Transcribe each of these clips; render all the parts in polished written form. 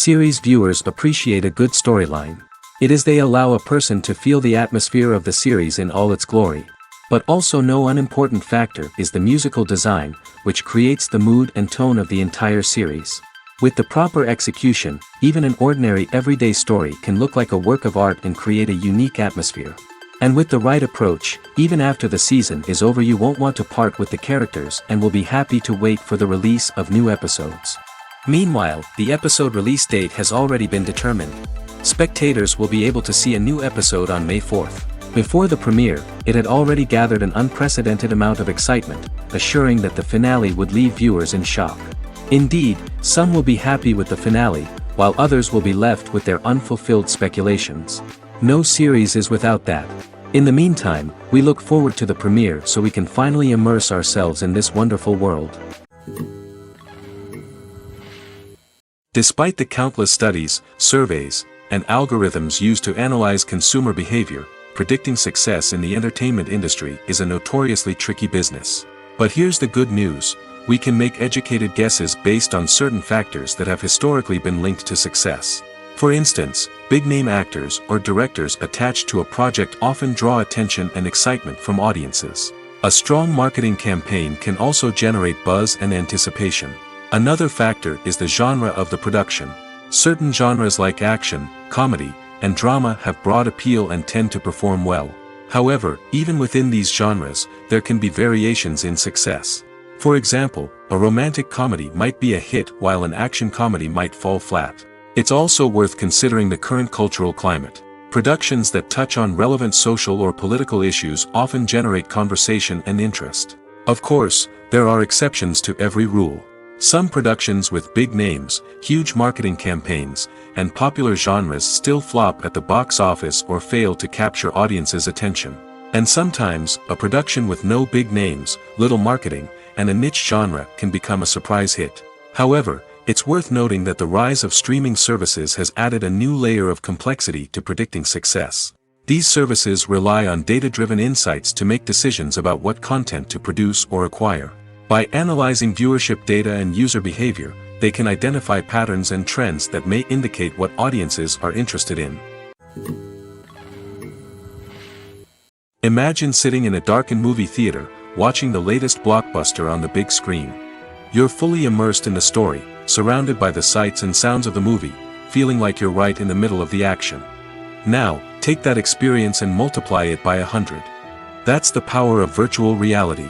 Series viewers appreciate a good storyline. It is they allow a person to feel the atmosphere of the series in all its glory. But also no unimportant factor is the musical design, which creates the mood and tone of the entire series. With the proper execution, even an ordinary everyday story can look like a work of art and create a unique atmosphere. And with the right approach, even after the season is over you won't want to part with the characters and will be happy to wait for the release of new episodes. Meanwhile, the episode release date has already been determined. Spectators will be able to see a new episode on May 4th. Before the premiere, it had already gathered an unprecedented amount of excitement, assuring that the finale would leave viewers in shock. Indeed, some will be happy with the finale, while others will be left with their unfulfilled speculations. No series is without that. In the meantime, we look forward to the premiere so we can finally immerse ourselves in this wonderful world. Despite the countless studies, surveys, and algorithms used to analyze consumer behavior, predicting success in the entertainment industry is a notoriously tricky business. But here's the good news: we can make educated guesses based on certain factors that have historically been linked to success. For instance, big-name actors or directors attached to a project often draw attention and excitement from audiences. A strong marketing campaign can also generate buzz and anticipation. Another factor is the genre of the production. Certain genres like action, comedy, and drama have broad appeal and tend to perform well. However, even within these genres, there can be variations in success. For example, a romantic comedy might be a hit while an action comedy might fall flat. It's also worth considering the current cultural climate. Productions that touch on relevant social or political issues often generate conversation and interest. Of course, there are exceptions to every rule. Some productions with big names, huge marketing campaigns, and popular genres still flop at the box office or fail to capture audiences' attention. And sometimes, a production with no big names, little marketing, and a niche genre can become a surprise hit. However, it's worth noting that the rise of streaming services has added a new layer of complexity to predicting success. These services rely on data-driven insights to make decisions about what content to produce or acquire. By analyzing viewership data and user behavior, they can identify patterns and trends that may indicate what audiences are interested in. Imagine sitting in a darkened movie theater, watching the latest blockbuster on the big screen. You're fully immersed in the story, surrounded by the sights and sounds of the movie, feeling like you're right in the middle of the action. Now, take that experience and multiply it by 100. That's the power of virtual reality.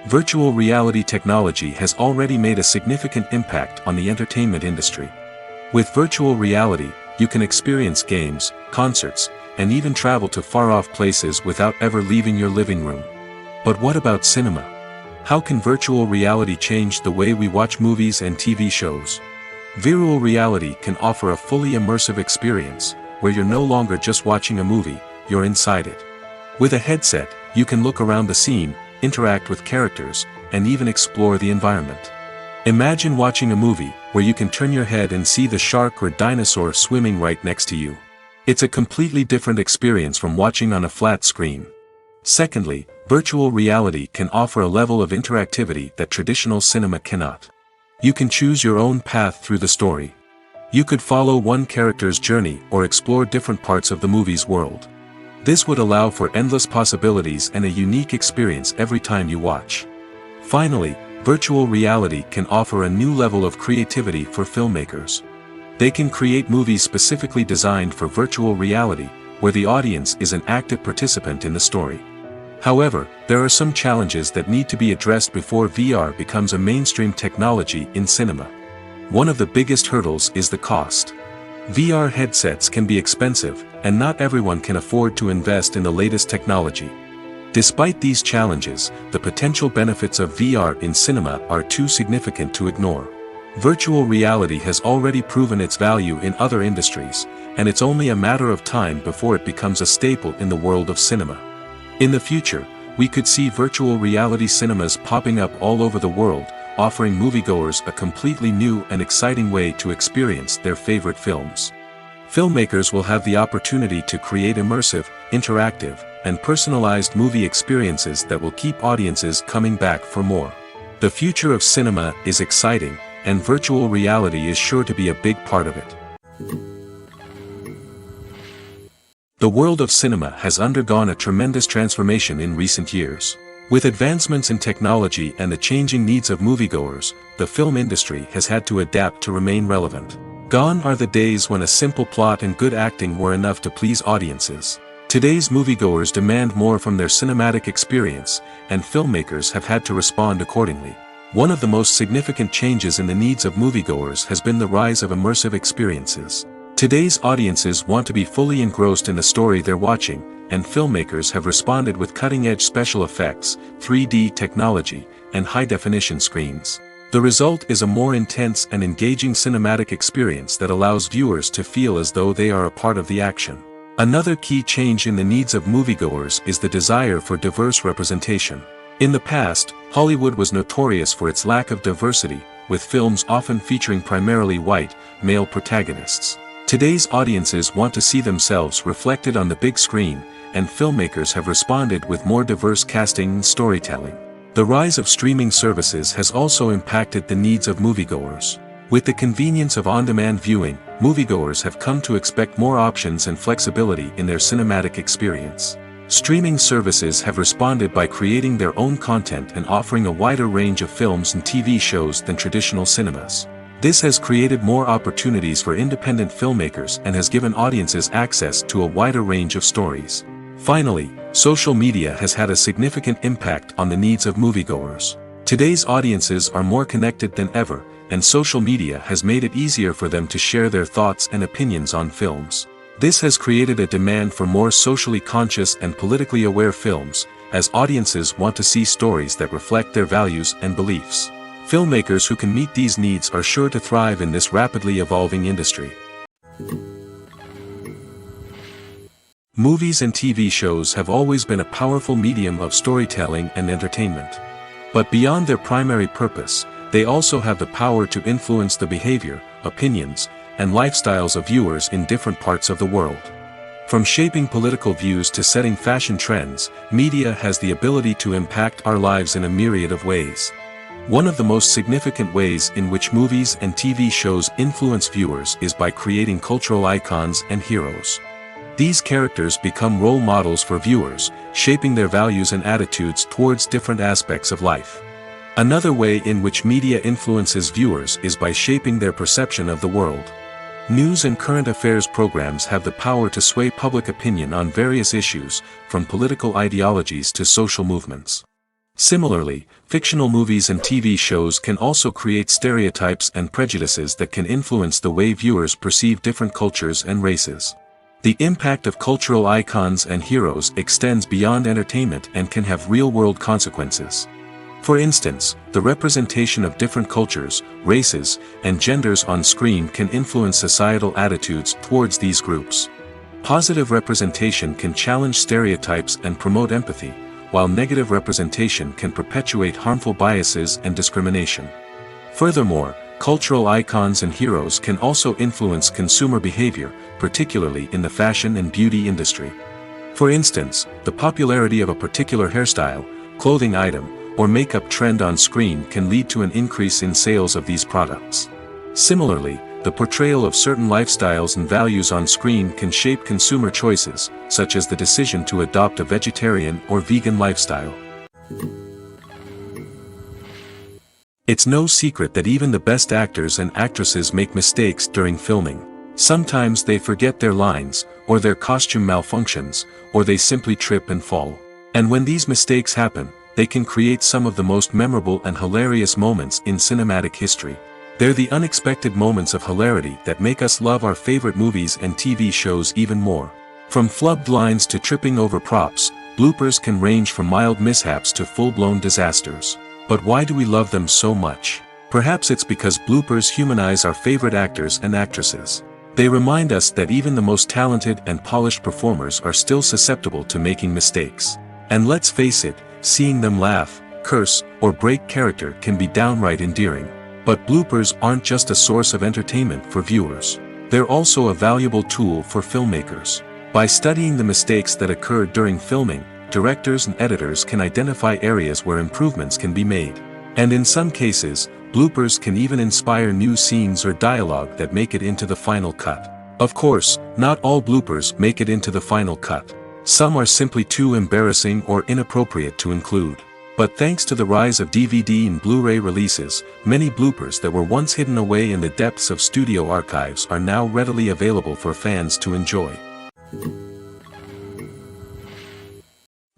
Virtual reality technology has already made a significant impact on the entertainment industry. With virtual reality, you can experience games, concerts, and even travel to far-off places without ever leaving your living room. But what about cinema? How can virtual reality change the way we watch movies and TV shows? Virtual reality can offer a fully immersive experience, where you're no longer just watching a movie, you're inside it. With a headset, you can look around the scene, interact with characters, and even explore the environment. Imagine watching a movie where you can turn your head and see the shark or dinosaur swimming right next to you. It's a completely different experience from watching on a flat screen. Secondly, virtual reality can offer a level of interactivity that traditional cinema cannot. You can choose your own path through the story. You could follow one character's journey or explore different parts of the movie's world. This would allow for endless possibilities and a unique experience every time you watch. Finally, virtual reality can offer a new level of creativity for filmmakers. They can create movies specifically designed for virtual reality, where the audience is an active participant in the story. However, there are some challenges that need to be addressed before VR becomes a mainstream technology in cinema. One of the biggest hurdles is the cost. VR headsets can be expensive, and not everyone can afford to invest in the latest technology. Despite these challenges, the potential benefits of VR in cinema are too significant to ignore. Virtual reality has already proven its value in other industries, and it's only a matter of time before it becomes a staple in the world of cinema. In the future, we could see virtual reality cinemas popping up all over the world, offering moviegoers a completely new and exciting way to experience their favorite films. Filmmakers will have the opportunity to create immersive, interactive, and personalized movie experiences that will keep audiences coming back for more. The future of cinema is exciting, and virtual reality is sure to be a big part of it. The world of cinema has undergone a tremendous transformation in recent years. With advancements in technology and the changing needs of moviegoers, the film industry has had to adapt to remain relevant. Gone are the days when a simple plot and good acting were enough to please audiences. Today's moviegoers demand more from their cinematic experience, and filmmakers have had to respond accordingly. One of the most significant changes in the needs of moviegoers has been the rise of immersive experiences. Today's audiences want to be fully engrossed in the story they're watching, and filmmakers have responded with cutting-edge special effects, 3D technology, and high-definition screens. The result is a more intense and engaging cinematic experience that allows viewers to feel as though they are a part of the action. Another key change in the needs of moviegoers is the desire for diverse representation. In the past, Hollywood was notorious for its lack of diversity, with films often featuring primarily white, male protagonists. Today's audiences want to see themselves reflected on the big screen, and filmmakers have responded with more diverse casting and storytelling. The rise of streaming services has also impacted the needs of moviegoers. With the convenience of on-demand viewing, moviegoers have come to expect more options and flexibility in their cinematic experience. Streaming services have responded by creating their own content and offering a wider range of films and TV shows than traditional cinemas. This has created more opportunities for independent filmmakers and has given audiences access to a wider range of stories. Finally, social media has had a significant impact on the needs of moviegoers. Today's audiences are more connected than ever, and social media has made it easier for them to share their thoughts and opinions on films. This has created a demand for more socially conscious and politically aware films, as audiences want to see stories that reflect their values and beliefs. Filmmakers who can meet these needs are sure to thrive in this rapidly evolving industry. Movies and TV shows have always been a powerful medium of storytelling and entertainment. But beyond their primary purpose, they also have the power to influence the behavior, opinions, and lifestyles of viewers in different parts of the world. From shaping political views to setting fashion trends, media has the ability to impact our lives in a myriad of ways. One of the most significant ways in which movies and TV shows influence viewers is by creating cultural icons and heroes. These characters become role models for viewers, shaping their values and attitudes towards different aspects of life. Another way in which media influences viewers is by shaping their perception of the world. News and current affairs programs have the power to sway public opinion on various issues, from political ideologies to social movements. Similarly, fictional movies and TV shows can also create stereotypes and prejudices that can influence the way viewers perceive different cultures and races. The impact of cultural icons and heroes extends beyond entertainment and can have real-world consequences. For instance, the representation of different cultures, races, and genders on screen can influence societal attitudes towards these groups. Positive representation can challenge stereotypes and promote empathy, while negative representation can perpetuate harmful biases and discrimination. Furthermore, cultural icons and heroes can also influence consumer behavior, particularly in the fashion and beauty industry. For instance, the popularity of a particular hairstyle, clothing item, or makeup trend on screen can lead to an increase in sales of these products. Similarly, the portrayal of certain lifestyles and values on screen can shape consumer choices, such as the decision to adopt a vegetarian or vegan lifestyle. It's no secret that even the best actors and actresses make mistakes during filming. Sometimes they forget their lines, or their costume malfunctions, or they simply trip and fall. And when these mistakes happen, they can create some of the most memorable and hilarious moments in cinematic history. They're the unexpected moments of hilarity that make us love our favorite movies and TV shows even more. From flubbed lines to tripping over props, bloopers can range from mild mishaps to full-blown disasters. But why do we love them so much? Perhaps it's because bloopers humanize our favorite actors and actresses. They remind us that even the most talented and polished performers are still susceptible to making mistakes. And let's face it, seeing them laugh, curse, or break character can be downright endearing. But bloopers aren't just a source of entertainment for viewers. They're also a valuable tool for filmmakers. By studying the mistakes that occurred during filming, directors and editors can identify areas where improvements can be made. And in some cases, bloopers can even inspire new scenes or dialogue that make it into the final cut. Of course, not all bloopers make it into the final cut. Some are simply too embarrassing or inappropriate to include. But thanks to the rise of DVD and Blu-ray releases, many bloopers that were once hidden away in the depths of studio archives are now readily available for fans to enjoy.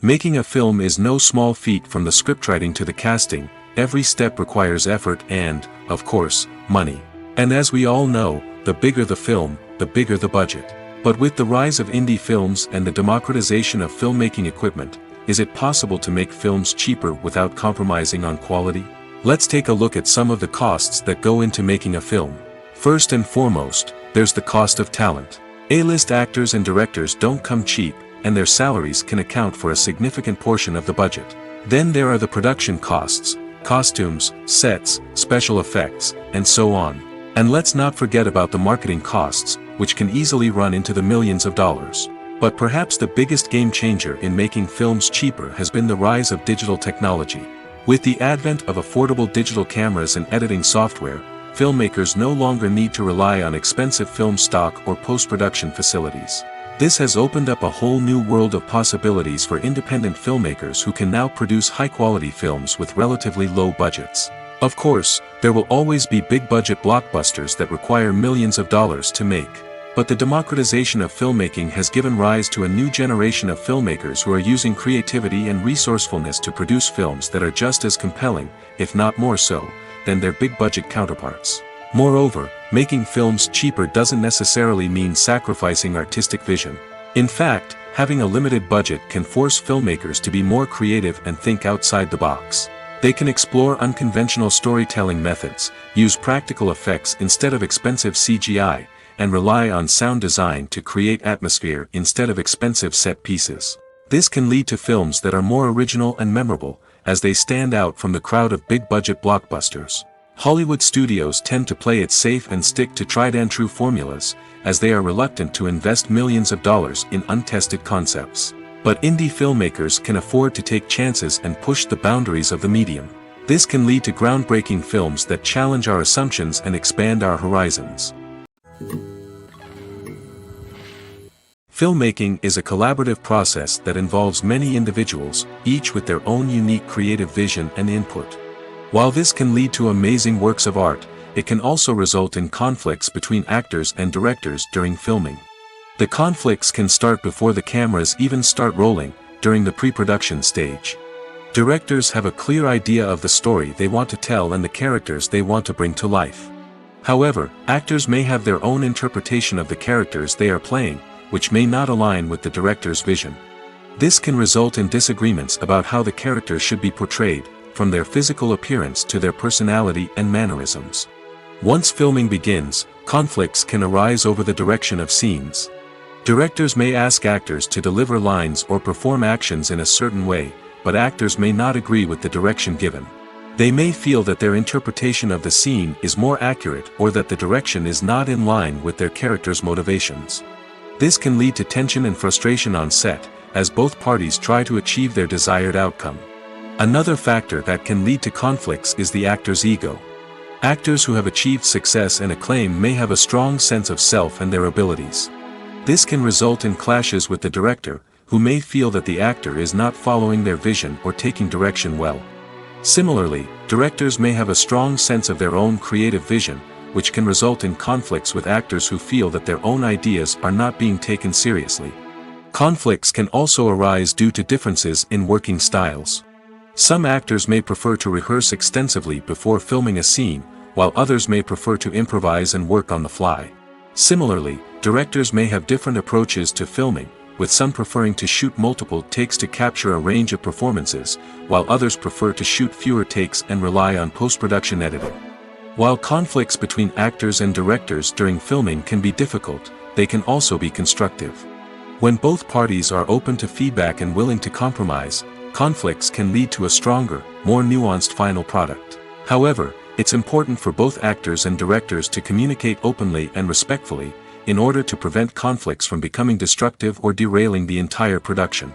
Making a film is no small feat. From the scriptwriting to the casting, every step requires effort and, of course, money. And as we all know, the bigger the film, the bigger the budget. But with the rise of indie films and the democratization of filmmaking equipment, is it possible to make films cheaper without compromising on quality? Let's take a look at some of the costs that go into making a film. First and foremost, there's the cost of talent. A-list actors and directors don't come cheap, and their salaries can account for a significant portion of the budget. Then there are the production costs, costumes, sets, special effects, and so on. And let's not forget about the marketing costs, which can easily run into the millions of dollars. But perhaps the biggest game changer in making films cheaper has been the rise of digital technology. With the advent of affordable digital cameras and editing software, filmmakers no longer need to rely on expensive film stock or post-production facilities. This has opened up a whole new world of possibilities for independent filmmakers who can now produce high-quality films with relatively low budgets. Of course, there will always be big-budget blockbusters that require millions of dollars to make. But the democratization of filmmaking has given rise to a new generation of filmmakers who are using creativity and resourcefulness to produce films that are just as compelling, if not more so, than their big-budget counterparts. Moreover, making films cheaper doesn't necessarily mean sacrificing artistic vision. In fact, having a limited budget can force filmmakers to be more creative and think outside the box. They can explore unconventional storytelling methods, use practical effects instead of expensive CGI, and rely on sound design to create atmosphere instead of expensive set pieces. This can lead to films that are more original and memorable, as they stand out from the crowd of big-budget blockbusters. Hollywood studios tend to play it safe and stick to tried-and-true formulas, as they are reluctant to invest millions of dollars in untested concepts. But indie filmmakers can afford to take chances and push the boundaries of the medium. This can lead to groundbreaking films that challenge our assumptions and expand our horizons. Filmmaking is a collaborative process that involves many individuals, each with their own unique creative vision and input. While this can lead to amazing works of art, it can also result in conflicts between actors and directors during filming. The conflicts can start before the cameras even start rolling, during the pre-production stage. Directors have a clear idea of the story they want to tell and the characters they want to bring to life. However, actors may have their own interpretation of the characters they are playing, which may not align with the director's vision. This can result in disagreements about how the characters should be portrayed, from their physical appearance to their personality and mannerisms. Once filming begins, conflicts can arise over the direction of scenes. Directors may ask actors to deliver lines or perform actions in a certain way, but actors may not agree with the direction given. They may feel that their interpretation of the scene is more accurate or that the direction is not in line with their character's motivations. This can lead to tension and frustration on set, as both parties try to achieve their desired outcome. Another factor that can lead to conflicts is the actor's ego. Actors who have achieved success and acclaim may have a strong sense of self and their abilities. This can result in clashes with the director, who may feel that the actor is not following their vision or taking direction well. Similarly, directors may have a strong sense of their own creative vision, which can result in conflicts with actors who feel that their own ideas are not being taken seriously. Conflicts can also arise due to differences in working styles. Some actors may prefer to rehearse extensively before filming a scene, while others may prefer to improvise and work on the fly. Similarly, directors may have different approaches to filming, with some preferring to shoot multiple takes to capture a range of performances, while others prefer to shoot fewer takes and rely on post-production editing. While conflicts between actors and directors during filming can be difficult, they can also be constructive. When both parties are open to feedback and willing to compromise, conflicts can lead to a stronger, more nuanced final product. However, it's important for both actors and directors to communicate openly and respectfully, in order to prevent conflicts from becoming destructive or derailing the entire production.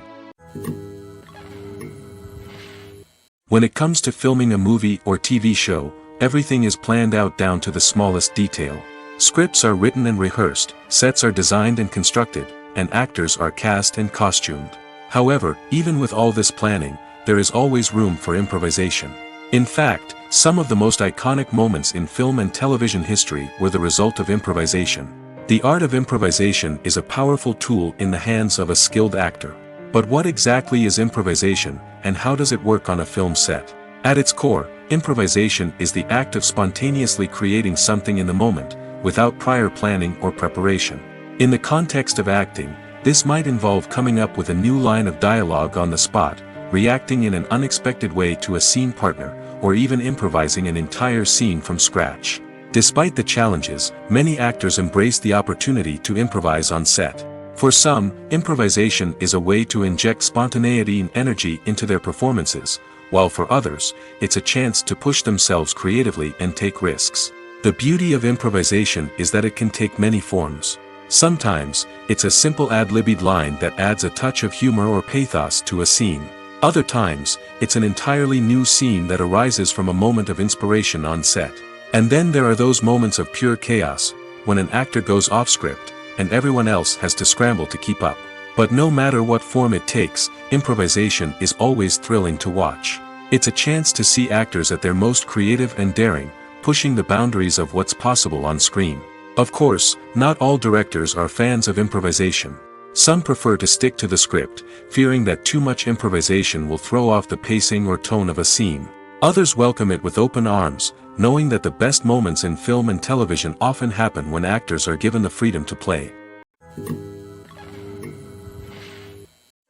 When it comes to filming a movie or TV show, everything is planned out down to the smallest detail. Scripts are written and rehearsed, sets are designed and constructed, and actors are cast and costumed. However, even with all this planning, there is always room for improvisation. In fact, some of the most iconic moments in film and television history were the result of improvisation. The art of improvisation is a powerful tool in the hands of a skilled actor. But what exactly is improvisation, and how does it work on a film set? At its core, improvisation is the act of spontaneously creating something in the moment, without prior planning or preparation. In the context of acting, this might involve coming up with a new line of dialogue on the spot, reacting in an unexpected way to a scene partner, or even improvising an entire scene from scratch. Despite the challenges, many actors embrace the opportunity to improvise on set. For some, improvisation is a way to inject spontaneity and energy into their performances, while for others, it's a chance to push themselves creatively and take risks. The beauty of improvisation is that it can take many forms. Sometimes, it's a simple ad-libbed line that adds a touch of humor or pathos to a scene. Other times, it's an entirely new scene that arises from a moment of inspiration on set. And then there are those moments of pure chaos, when an actor goes off script, and everyone else has to scramble to keep up. But no matter what form it takes, improvisation is always thrilling to watch. It's a chance to see actors at their most creative and daring, pushing the boundaries of what's possible on screen. Of course, not all directors are fans of improvisation. Some prefer to stick to the script, fearing that too much improvisation will throw off the pacing or tone of a scene. Others welcome it with open arms, knowing that the best moments in film and television often happen when actors are given the freedom to play.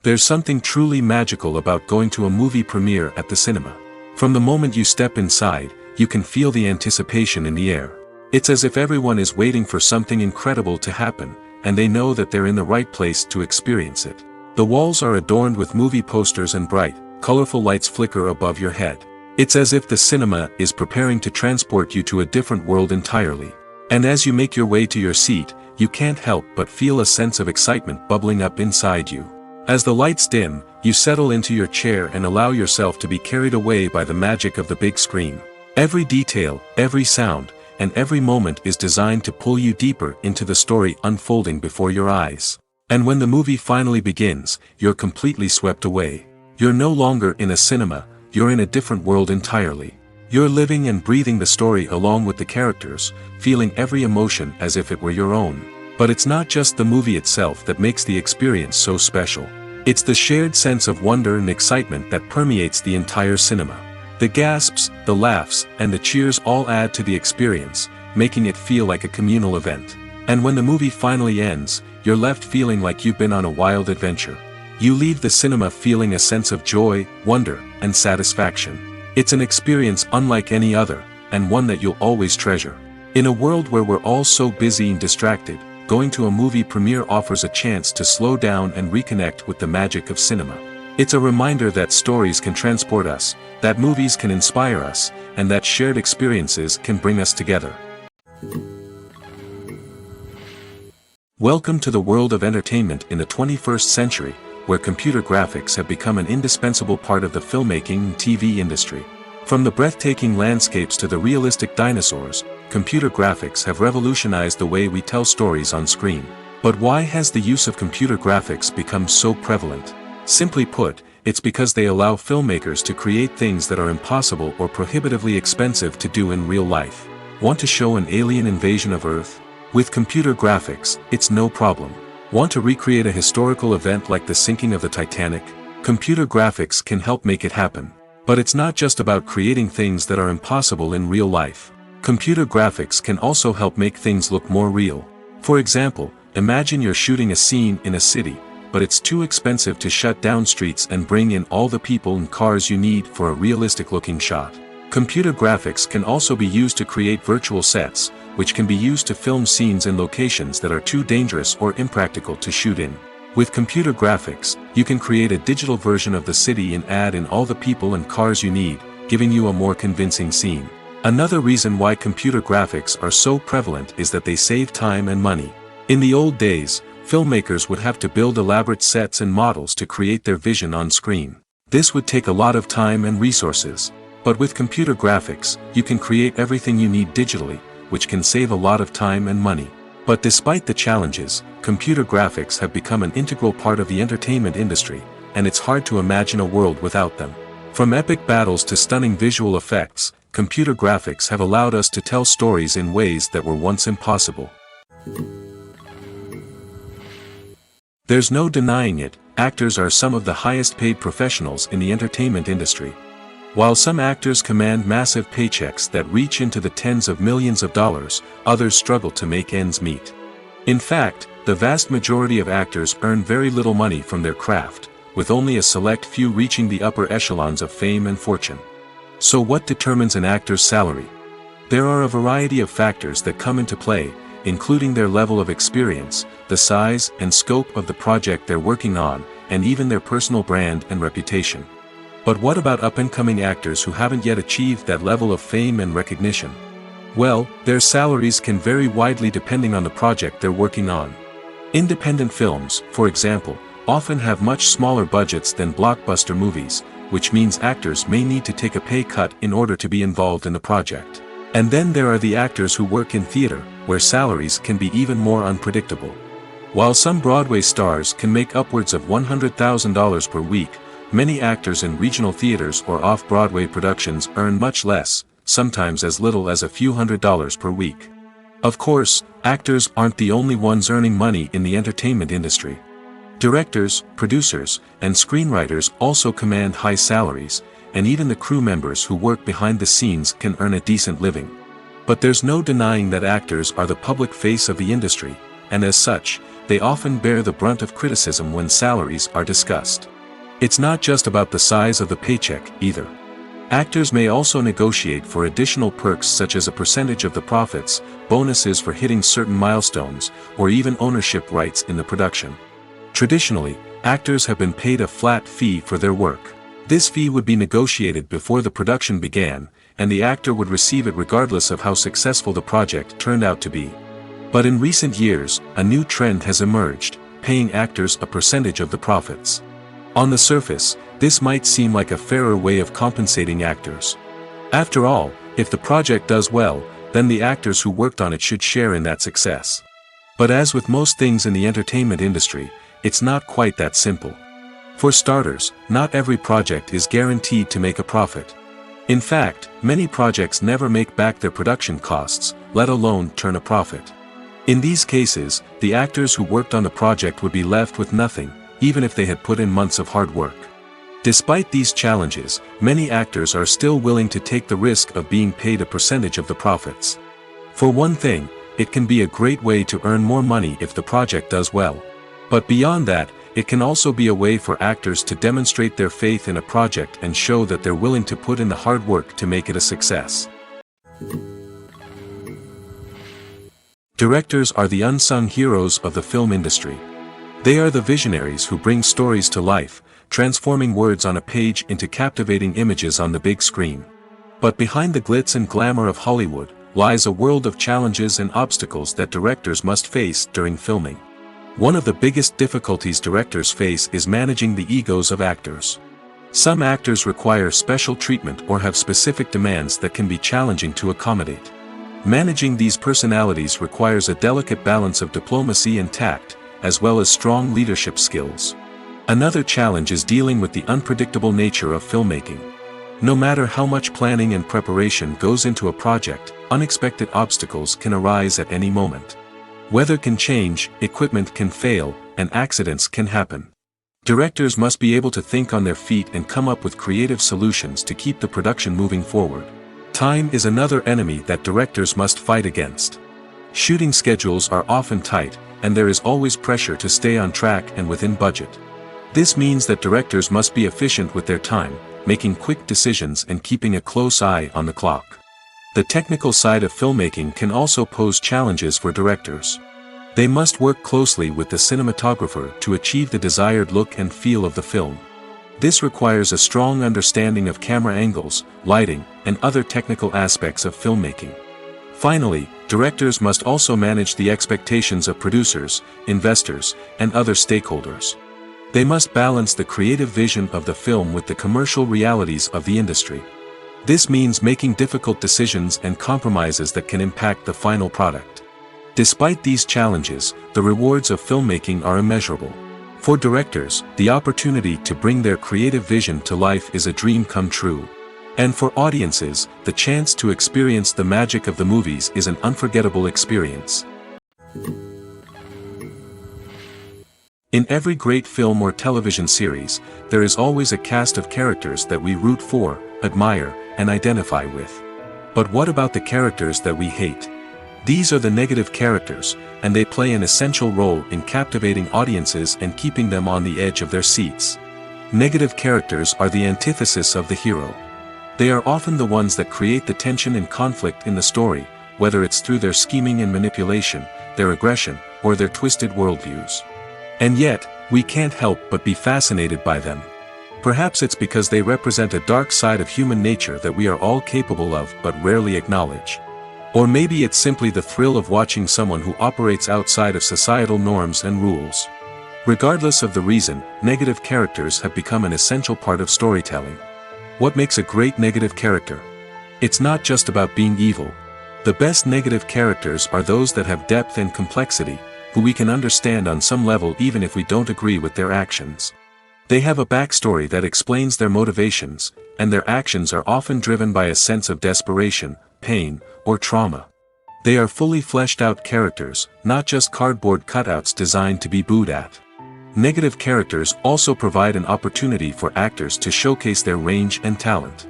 There's something truly magical about going to a movie premiere at the cinema. From the moment you step inside, you can feel the anticipation in the air. It's as if everyone is waiting for something incredible to happen, and they know that they're in the right place to experience it. The walls are adorned with movie posters and bright, colorful lights flicker above your head. It's as if the cinema is preparing to transport you to a different world entirely. And as you make your way to your seat, you can't help but feel a sense of excitement bubbling up inside you. As the lights dim, you settle into your chair and allow yourself to be carried away by the magic of the big screen. Every detail, every sound, and every moment is designed to pull you deeper into the story unfolding before your eyes. And when the movie finally begins, you're completely swept away. You're no longer in a cinema, you're in a different world entirely. You're living and breathing the story along with the characters, feeling every emotion as if it were your own. But it's not just the movie itself that makes the experience so special. It's the shared sense of wonder and excitement that permeates the entire cinema. The gasps, the laughs, and the cheers all add to the experience, making it feel like a communal event. And when the movie finally ends, you're left feeling like you've been on a wild adventure. You leave the cinema feeling a sense of joy, wonder, and satisfaction. It's an experience unlike any other, and one that you'll always treasure. In a world where we're all so busy and distracted, going to a movie premiere offers a chance to slow down and reconnect with the magic of cinema. It's a reminder that stories can transport us, that movies can inspire us, and that shared experiences can bring us together. Welcome to the world of entertainment in the 21st century, where computer graphics have become an indispensable part of the filmmaking and TV industry. From the breathtaking landscapes to the realistic dinosaurs, computer graphics have revolutionized the way we tell stories on screen. But why has the use of computer graphics become so prevalent? Simply put, it's because they allow filmmakers to create things that are impossible or prohibitively expensive to do in real life. Want to show an alien invasion of Earth? With computer graphics, it's no problem. Want to recreate a historical event like the sinking of the Titanic? Computer graphics can help make it happen. But it's not just about creating things that are impossible in real life. Computer graphics can also help make things look more real. For example, imagine you're shooting a scene in a city, but it's too expensive to shut down streets and bring in all the people and cars you need for a realistic-looking shot. Computer graphics can also be used to create virtual sets, which can be used to film scenes in locations that are too dangerous or impractical to shoot in. With computer graphics, you can create a digital version of the city and add in all the people and cars you need, giving you a more convincing scene. Another reason why computer graphics are so prevalent is that they save time and money. In the old days, filmmakers would have to build elaborate sets and models to create their vision on screen. This would take a lot of time and resources. But with computer graphics, you can create everything you need digitally, which can save a lot of time and money. But despite the challenges, computer graphics have become an integral part of the entertainment industry, and it's hard to imagine a world without them. From epic battles to stunning visual effects, computer graphics have allowed us to tell stories in ways that were once impossible. There's no denying it, actors are some of the highest paid professionals in the entertainment industry. While some actors command massive paychecks that reach into the tens of millions of dollars, others struggle to make ends meet. In fact, the vast majority of actors earn very little money from their craft, with only a select few reaching the upper echelons of fame and fortune. So what determines an actor's salary? There are a variety of factors that come into play, including their level of experience, the size and scope of the project they're working on, and even their personal brand and reputation. But what about up-and-coming actors who haven't yet achieved that level of fame and recognition? Well, their salaries can vary widely depending on the project they're working on. Independent films, for example, often have much smaller budgets than blockbuster movies, which means actors may need to take a pay cut in order to be involved in the project. And then there are the actors who work in theater, where salaries can be even more unpredictable. While some Broadway stars can make upwards of $100,000 per week, many actors in regional theaters or off-Broadway productions earn much less, sometimes as little as a few $100s per week. Of course, actors aren't the only ones earning money in the entertainment industry. Directors, producers, and screenwriters also command high salaries, and even the crew members who work behind the scenes can earn a decent living. But there's no denying that actors are the public face of the industry, and as such, they often bear the brunt of criticism when salaries are discussed. It's not just about the size of the paycheck, either. Actors may also negotiate for additional perks such as a percentage of the profits, bonuses for hitting certain milestones, or even ownership rights in the production. Traditionally, actors have been paid a flat fee for their work. This fee would be negotiated before the production began, and the actor would receive it regardless of how successful the project turned out to be. But in recent years, a new trend has emerged, paying actors a percentage of the profits. On the surface, this might seem like a fairer way of compensating actors. After all, if the project does well, then the actors who worked on it should share in that success. But as with most things in the entertainment industry, it's not quite that simple. For starters, not every project is guaranteed to make a profit. In fact, many projects never make back their production costs, let alone turn a profit. In these cases, the actors who worked on the project would be left with nothing, even if they had put in months of hard work. Despite these challenges, many actors are still willing to take the risk of being paid a percentage of the profits. For one thing, it can be a great way to earn more money if the project does well. But beyond that, it can also be a way for actors to demonstrate their faith in a project and show that they're willing to put in the hard work to make it a success. Directors are the unsung heroes of the film industry. They are the visionaries who bring stories to life, transforming words on a page into captivating images on the big screen. But behind the glitz and glamour of Hollywood, lies a world of challenges and obstacles that directors must face during filming. One of the biggest difficulties directors face is managing the egos of actors. Some actors require special treatment or have specific demands that can be challenging to accommodate. Managing these personalities requires a delicate balance of diplomacy and tact, as well as strong leadership skills. Another challenge is dealing with the unpredictable nature of filmmaking. No matter how much planning and preparation goes into a project, unexpected obstacles can arise at any moment. Weather can change, equipment can fail, and accidents can happen. Directors must be able to think on their feet and come up with creative solutions to keep the production moving forward. Time is another enemy that directors must fight against. Shooting schedules are often tight, and there is always pressure to stay on track and within budget. This means that directors must be efficient with their time, making quick decisions and keeping a close eye on the clock. The technical side of filmmaking can also pose challenges for directors. They must work closely with the cinematographer to achieve the desired look and feel of the film. This requires a strong understanding of camera angles, lighting, and other technical aspects of filmmaking. Finally, directors must also manage the expectations of producers, investors, and other stakeholders. They must balance the creative vision of the film with the commercial realities of the industry. This means making difficult decisions and compromises that can impact the final product. Despite these challenges, the rewards of filmmaking are immeasurable. For directors, the opportunity to bring their creative vision to life is a dream come true. And for audiences, the chance to experience the magic of the movies is an unforgettable experience. In every great film or television series, there is always a cast of characters that we root for, admire, and identify with. But what about the characters that we hate? These are the negative characters, and they play an essential role in captivating audiences and keeping them on the edge of their seats. Negative characters are the antithesis of the hero. They are often the ones that create the tension and conflict in the story, whether it's through their scheming and manipulation, their aggression, or their twisted worldviews. And yet, we can't help but be fascinated by them. Perhaps it's because they represent a dark side of human nature that we are all capable of but rarely acknowledge. Or maybe it's simply the thrill of watching someone who operates outside of societal norms and rules. Regardless of the reason, negative characters have become an essential part of storytelling. What makes a great negative character? It's not just about being evil. The best negative characters are those that have depth and complexity, who we can understand on some level even if we don't agree with their actions. They have a backstory that explains their motivations, and their actions are often driven by a sense of desperation, pain, or trauma. They are fully fleshed out characters, not just cardboard cutouts designed to be booed at. Negative characters also provide an opportunity for actors to showcase their range and talent.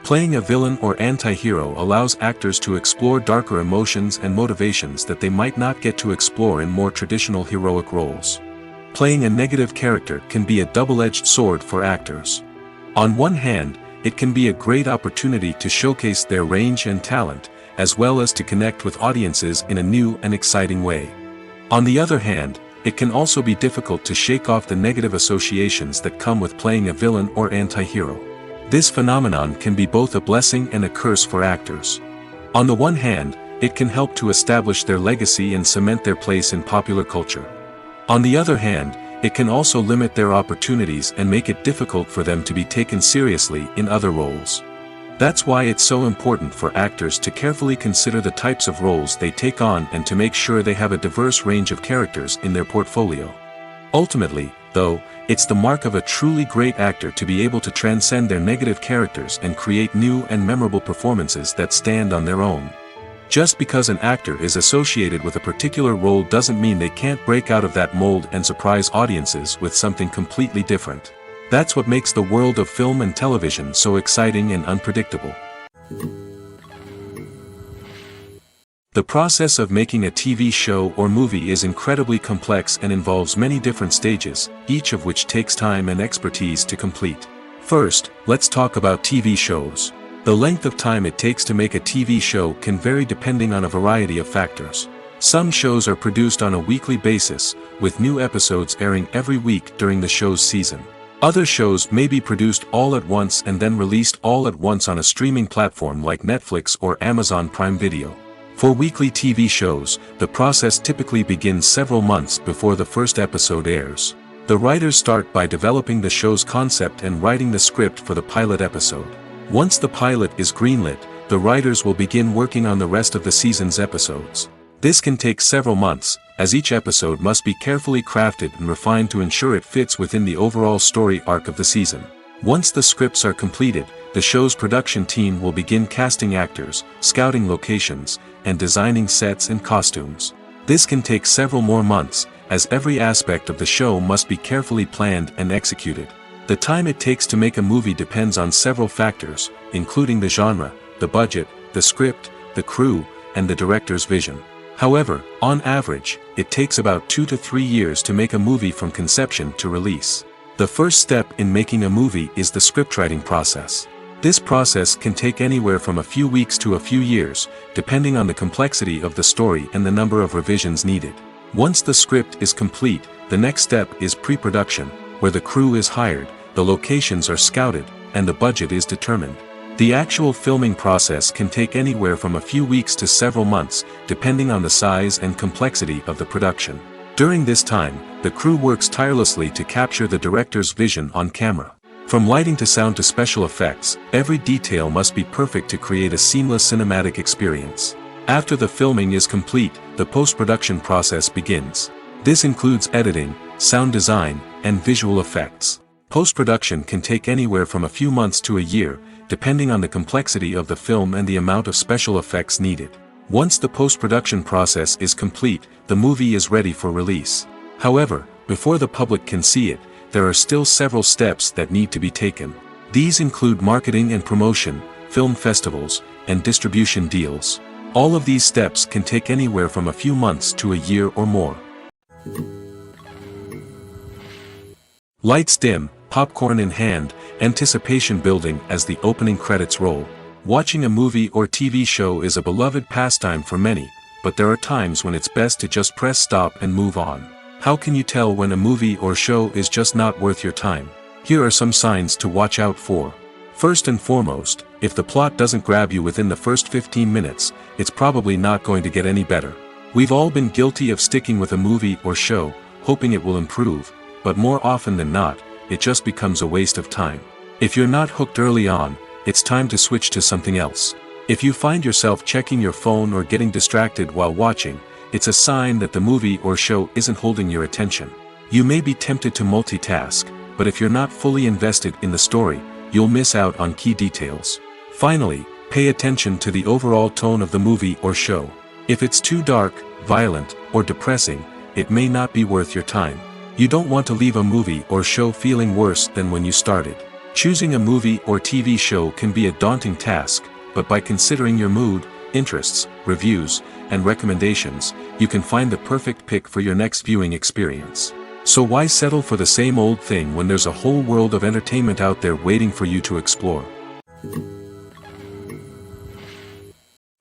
Playing a villain or anti-hero allows actors to explore darker emotions and motivations that they might not get to explore in more traditional heroic roles. Playing a negative character can be a double-edged sword for actors. On one hand, it can be a great opportunity to showcase their range and talent, as well as to connect with audiences in a new and exciting way. On the other hand, it can also be difficult to shake off the negative associations that come with playing a villain or anti-hero. This phenomenon can be both a blessing and a curse for actors. On the one hand, it can help to establish their legacy and cement their place in popular culture. On the other hand, it can also limit their opportunities and make it difficult for them to be taken seriously in other roles. That's why it's so important for actors to carefully consider the types of roles they take on and to make sure they have a diverse range of characters in their portfolio. Ultimately, though, it's the mark of a truly great actor to be able to transcend their negative characters and create new and memorable performances that stand on their own. Just because an actor is associated with a particular role doesn't mean they can't break out of that mold and surprise audiences with something completely different. That's what makes the world of film and television so exciting and unpredictable. The process of making a TV show or movie is incredibly complex and involves many different stages, each of which takes time and expertise to complete. First, let's talk about TV shows. The length of time it takes to make a TV show can vary depending on a variety of factors. Some shows are produced on a weekly basis, with new episodes airing every week during the show's season. Other shows may be produced all at once and then released all at once on a streaming platform like Netflix or Amazon Prime Video. For weekly TV shows, the process typically begins several months before the first episode airs. The writers start by developing the show's concept and writing the script for the pilot episode. Once the pilot is greenlit, the writers will begin working on the rest of the season's episodes. This can take several months, as each episode must be carefully crafted and refined to ensure it fits within the overall story arc of the season. Once the scripts are completed, the show's production team will begin casting actors, scouting locations, and designing sets and costumes. This can take several more months, as every aspect of the show must be carefully planned and executed. The time it takes to make a movie depends on several factors, including the genre, the budget, the script, the crew, and the director's vision. However, on average, it takes about 2 to 3 years to make a movie from conception to release. The first step in making a movie is the scriptwriting process. This process can take anywhere from a few weeks to a few years, depending on the complexity of the story and the number of revisions needed. Once the script is complete, the next step is pre-production, where the crew is hired, the locations are scouted, and the budget is determined. The actual filming process can take anywhere from a few weeks to several months, depending on the size and complexity of the production. During this time, the crew works tirelessly to capture the director's vision on camera. From lighting to sound to special effects, every detail must be perfect to create a seamless cinematic experience. After the filming is complete, the post-production process begins. This includes editing, sound design, and visual effects. Post-production can take anywhere from a few months to a year, depending on the complexity of the film and the amount of special effects needed. Once the post-production process is complete, the movie is ready for release. However, before the public can see it, there are still several steps that need to be taken. These include marketing and promotion, film festivals, and distribution deals. All of these steps can take anywhere from a few months to a year or more. Lights dim, popcorn in hand, anticipation building as the opening credits roll. Watching a movie or TV show is a beloved pastime for many, but there are times when it's best to just press stop and move on. How can you tell when a movie or show is just not worth your time? Here are some signs to watch out for. First and foremost, if the plot doesn't grab you within the first 15 minutes, it's probably not going to get any better. We've all been guilty of sticking with a movie or show, hoping it will improve, but more often than not, it just becomes a waste of time. If you're not hooked early on, it's time to switch to something else. If you find yourself checking your phone or getting distracted while watching, it's a sign that the movie or show isn't holding your attention. You may be tempted to multitask, but if you're not fully invested in the story, you'll miss out on key details. Finally, pay attention to the overall tone of the movie or show. If it's too dark, violent, or depressing, it may not be worth your time. You don't want to leave a movie or show feeling worse than when you started. Choosing a movie or TV show can be a daunting task, but by considering your mood, interests, reviews, and recommendations, you can find the perfect pick for your next viewing experience. So why settle for the same old thing when there's a whole world of entertainment out there waiting for you to explore?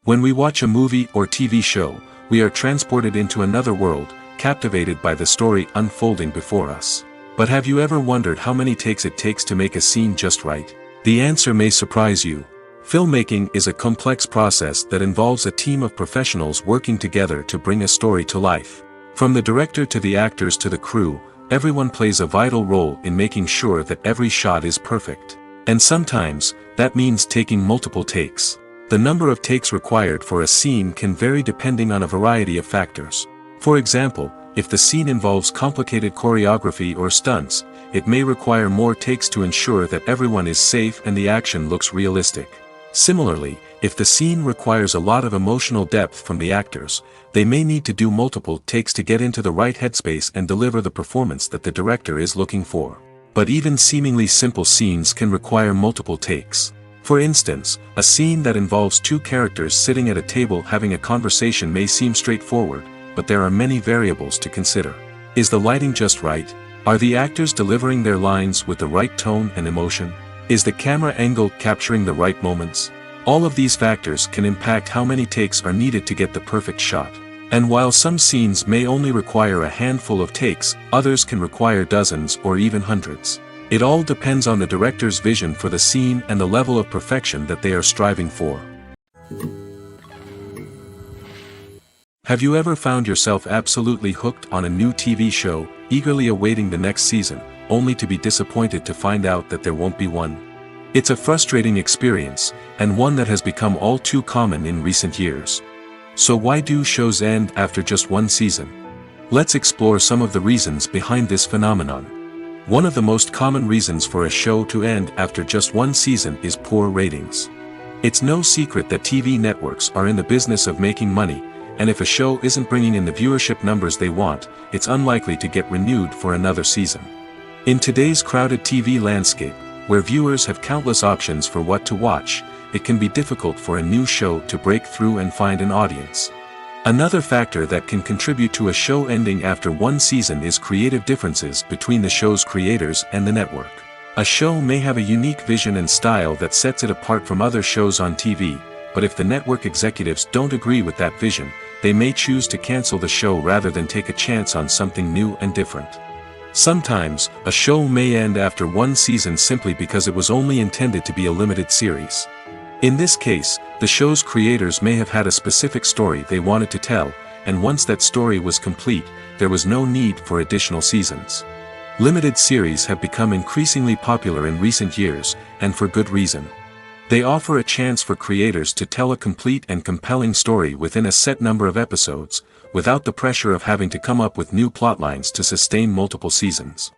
When we watch a movie or TV show, we are transported into another world, captivated by the story unfolding before us. But have you ever wondered how many takes it takes to make a scene just right? The answer may surprise you. Filmmaking is a complex process that involves a team of professionals working together to bring a story to life. From the director to the actors to the crew, everyone plays a vital role in making sure that every shot is perfect. And sometimes, that means taking multiple takes. The number of takes required for a scene can vary depending on a variety of factors. For example, if the scene involves complicated choreography or stunts, it may require more takes to ensure that everyone is safe and the action looks realistic. Similarly, if the scene requires a lot of emotional depth from the actors, they may need to do multiple takes to get into the right headspace and deliver the performance that the director is looking for. But even seemingly simple scenes can require multiple takes. For instance, a scene that involves two characters sitting at a table having a conversation may seem straightforward, but there are many variables to consider. Is the lighting just right? Are the actors delivering their lines with the right tone and emotion? Is the camera angle capturing the right moments? All of these factors can impact how many takes are needed to get the perfect shot. And while some scenes may only require a handful of takes, others can require dozens or even hundreds. It all depends on the director's vision for the scene and the level of perfection that they are striving for. Have you ever found yourself absolutely hooked on a new TV show, eagerly awaiting the next season, only to be disappointed to find out that there won't be one? It's a frustrating experience, and one that has become all too common in recent years. So why do shows end after just one season? Let's explore some of the reasons behind this phenomenon. One of the most common reasons for a show to end after just one season is poor ratings. It's no secret that TV networks are in the business of making money, and if a show isn't bringing in the viewership numbers they want, it's unlikely to get renewed for another season. In today's crowded TV landscape, where viewers have countless options for what to watch, it can be difficult for a new show to break through and find an audience. Another factor that can contribute to a show ending after one season is creative differences between the show's creators and the network. A show may have a unique vision and style that sets it apart from other shows on TV, but if the network executives don't agree with that vision, they may choose to cancel the show rather than take a chance on something new and different. Sometimes, a show may end after one season simply because it was only intended to be a limited series. In this case, the show's creators may have had a specific story they wanted to tell, and once that story was complete, there was no need for additional seasons. Limited series have become increasingly popular in recent years, and for good reason. They offer a chance for creators to tell a complete and compelling story within a set number of episodes, without the pressure of having to come up with new plotlines to sustain multiple seasons.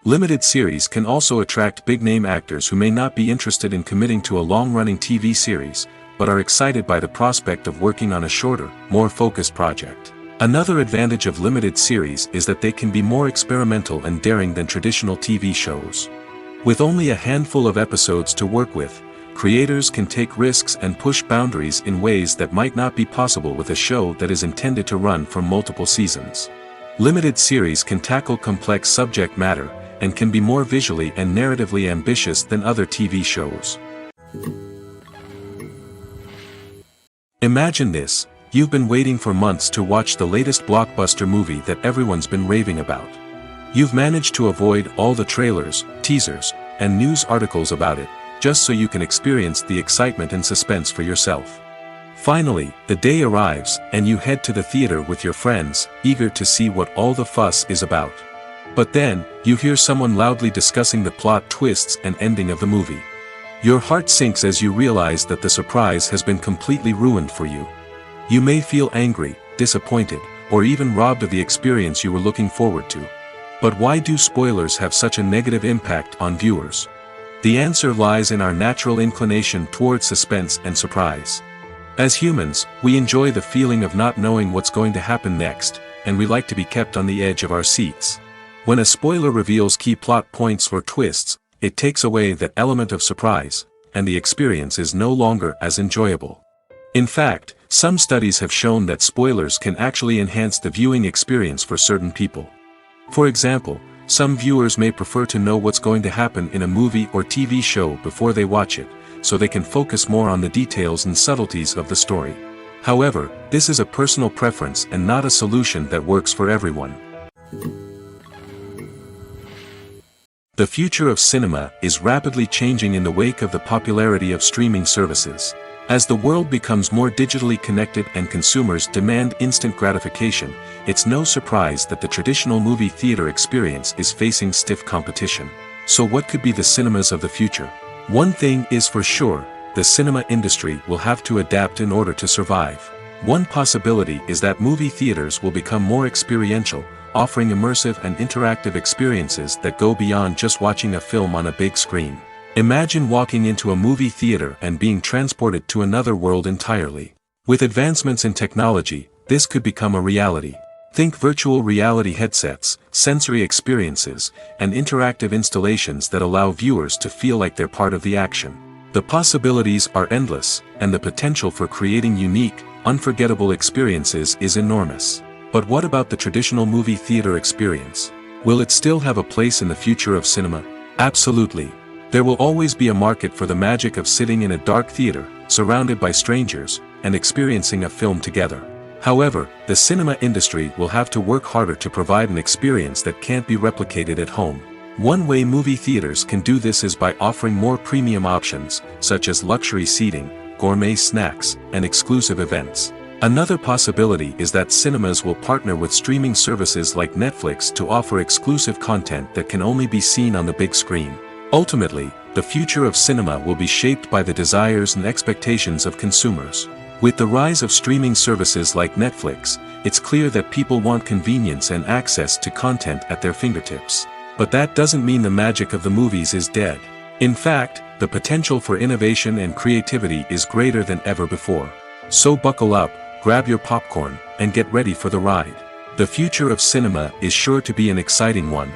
Limited series can also attract big-name actors who may not be interested in committing to a long-running TV series, but are excited by the prospect of working on a shorter, more focused project. Another advantage of limited series is that they can be more experimental and daring than traditional TV shows. With only a handful of episodes to work with, creators can take risks and push boundaries in ways that might not be possible with a show that is intended to run for multiple seasons. Limited series can tackle complex subject matter, and can be more visually and narratively ambitious than other TV shows. Imagine this. You've been waiting for months to watch the latest blockbuster movie that everyone's been raving about. You've managed to avoid all the trailers, teasers, and news articles about it, just so you can experience the excitement and suspense for yourself. Finally, the day arrives, and you head to the theater with your friends, eager to see what all the fuss is about. But then, you hear someone loudly discussing the plot twists and ending of the movie. Your heart sinks as you realize that the surprise has been completely ruined for you. You may feel angry, disappointed, or even robbed of the experience you were looking forward to. But why do spoilers have such a negative impact on viewers? The answer lies in our natural inclination toward suspense and surprise. As humans, we enjoy the feeling of not knowing what's going to happen next, and we like to be kept on the edge of our seats. When a spoiler reveals key plot points or twists, it takes away that element of surprise, and the experience is no longer as enjoyable. In fact, some studies have shown that spoilers can actually enhance the viewing experience for certain people. For example, some viewers may prefer to know what's going to happen in a movie or TV show before they watch it, so they can focus more on the details and subtleties of the story. However, this is a personal preference and not a solution that works for everyone. The future of cinema is rapidly changing in the wake of the popularity of streaming services. As the world becomes more digitally connected and consumers demand instant gratification, it's no surprise that the traditional movie theater experience is facing stiff competition. So what could be the cinemas of the future? One thing is for sure, the cinema industry will have to adapt in order to survive. One possibility is that movie theaters will become more experiential, offering immersive and interactive experiences that go beyond just watching a film on a big screen. Imagine walking into a movie theater and being transported to another world entirely. With advancements in technology, this could become a reality. Think virtual reality headsets, sensory experiences, and interactive installations that allow viewers to feel like they're part of the action. The possibilities are endless, and the potential for creating unique, unforgettable experiences is enormous. But what about the traditional movie theater experience? Will it still have a place in the future of cinema? Absolutely. There will always be a market for the magic of sitting in a dark theater, surrounded by strangers, and experiencing a film together. However, the cinema industry will have to work harder to provide an experience that can't be replicated at home. One way movie theaters can do this is by offering more premium options, such as luxury seating, gourmet snacks, and exclusive events. Another possibility is that cinemas will partner with streaming services like Netflix to offer exclusive content that can only be seen on the big screen. Ultimately, the future of cinema will be shaped by the desires and expectations of consumers. With the rise of streaming services like Netflix, it's clear that people want convenience and access to content at their fingertips. But that doesn't mean the magic of the movies is dead. In fact, the potential for innovation and creativity is greater than ever before. So buckle up, grab your popcorn, and get ready for the ride. The future of cinema is sure to be an exciting one.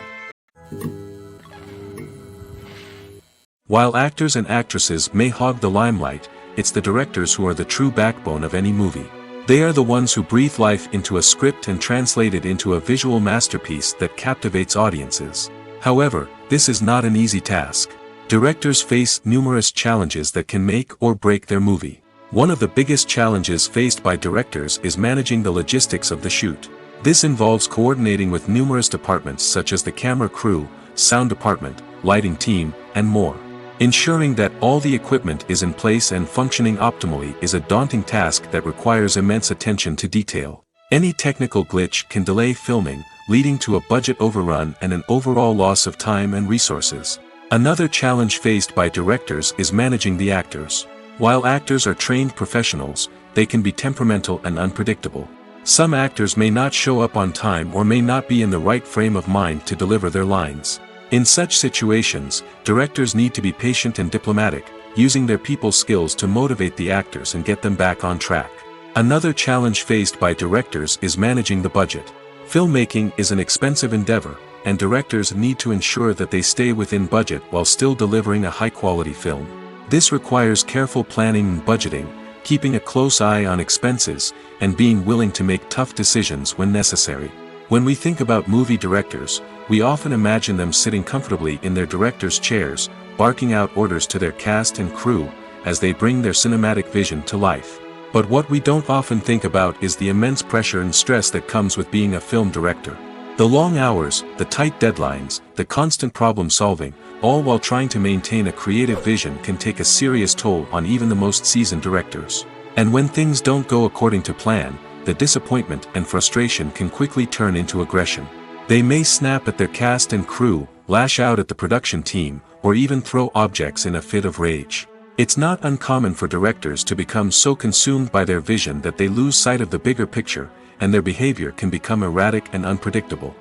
While actors and actresses may hog the limelight, it's the directors who are the true backbone of any movie. They are the ones who breathe life into a script and translate it into a visual masterpiece that captivates audiences. However, this is not an easy task. Directors face numerous challenges that can make or break their movie. One of the biggest challenges faced by directors is managing the logistics of the shoot. This involves coordinating with numerous departments such as the camera crew, sound department, lighting team, and more. Ensuring that all the equipment is in place and functioning optimally is a daunting task that requires immense attention to detail. Any technical glitch can delay filming, leading to a budget overrun and an overall loss of time and resources. Another challenge faced by directors is managing the actors. While actors are trained professionals, they can be temperamental and unpredictable. Some actors may not show up on time or may not be in the right frame of mind to deliver their lines. In such situations, directors need to be patient and diplomatic, using their people skills to motivate the actors and get them back on track. Another challenge faced by directors is managing the budget. Filmmaking is an expensive endeavor, and directors need to ensure that they stay within budget while still delivering a high-quality film. This requires careful planning and budgeting, keeping a close eye on expenses, and being willing to make tough decisions when necessary. When we think about movie directors, we often imagine them sitting comfortably in their director's chairs, barking out orders to their cast and crew, as they bring their cinematic vision to life. But what we don't often think about is the immense pressure and stress that comes with being a film director. The long hours, the tight deadlines, the constant problem solving, all while trying to maintain a creative vision can take a serious toll on even the most seasoned directors. And when things don't go according to plan, the disappointment and frustration can quickly turn into aggression. They may snap at their cast and crew, lash out at the production team, or even throw objects in a fit of rage. It's not uncommon for directors to become so consumed by their vision that they lose sight of the bigger picture, and their behavior can become erratic and unpredictable.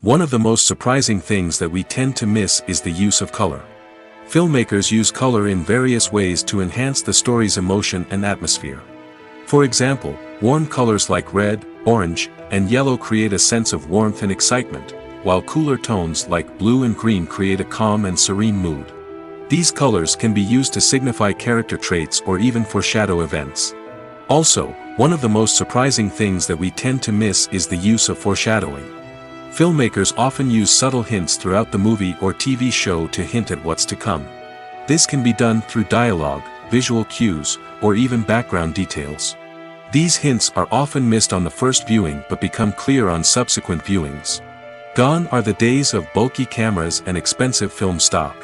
One of the most surprising things that we tend to miss is the use of color. Filmmakers use color in various ways to enhance the story's emotion and atmosphere. For example, warm colors like red, orange, and yellow create a sense of warmth and excitement, while cooler tones like blue and green create a calm and serene mood. These colors can be used to signify character traits or even foreshadow events. Also, one of the most surprising things that we tend to miss is the use of foreshadowing. Filmmakers often use subtle hints throughout the movie or TV show to hint at what's to come. This can be done through dialogue, visual cues, or even background details. These hints are often missed on the first viewing but become clear on subsequent viewings. Gone are the days of bulky cameras and expensive film stock.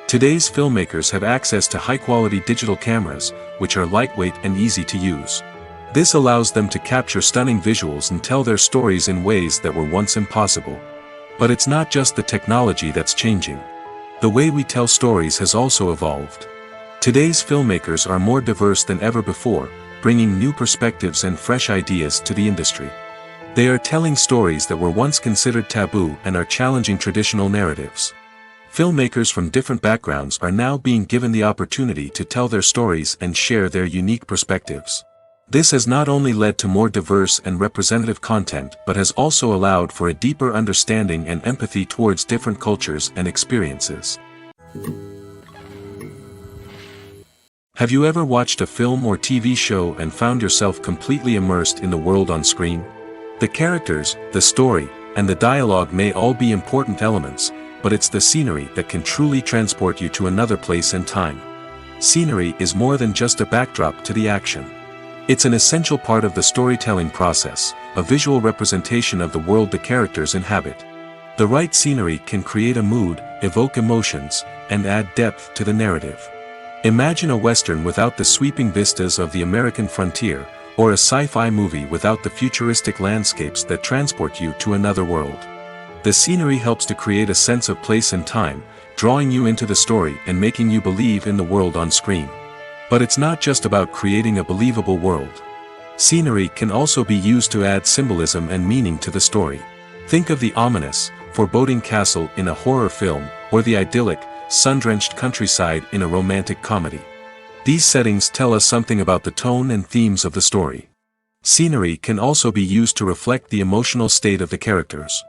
Today's filmmakers have access to high-quality digital cameras, which are lightweight and easy to use. This allows them to capture stunning visuals and tell their stories in ways that were once impossible. But it's not just the technology that's changing. The way we tell stories has also evolved. Today's filmmakers are more diverse than ever before, bringing new perspectives and fresh ideas to the industry. They are telling stories that were once considered taboo and are challenging traditional narratives. Filmmakers from different backgrounds are now being given the opportunity to tell their stories and share their unique perspectives. This has not only led to more diverse and representative content but has also allowed for a deeper understanding and empathy towards different cultures and experiences. Have you ever watched a film or TV show and found yourself completely immersed in the world on screen? The characters, the story, and the dialogue may all be important elements, but it's the scenery that can truly transport you to another place and time. Scenery is more than just a backdrop to the action. It's an essential part of the storytelling process, a visual representation of the world the characters inhabit. The right scenery can create a mood, evoke emotions, and add depth to the narrative. Imagine a Western without the sweeping vistas of the American frontier, or a sci-fi movie without the futuristic landscapes that transport you to another world. The scenery helps to create a sense of place and time, drawing you into the story and making you believe in the world on screen. But it's not just about creating a believable world. Scenery can also be used to add symbolism and meaning to the story. Think of the ominous, foreboding castle in a horror film, or the idyllic, sun-drenched countryside in a romantic comedy. These settings tell us something about the tone and themes of the story. Scenery can also be used to reflect the emotional state of the characters.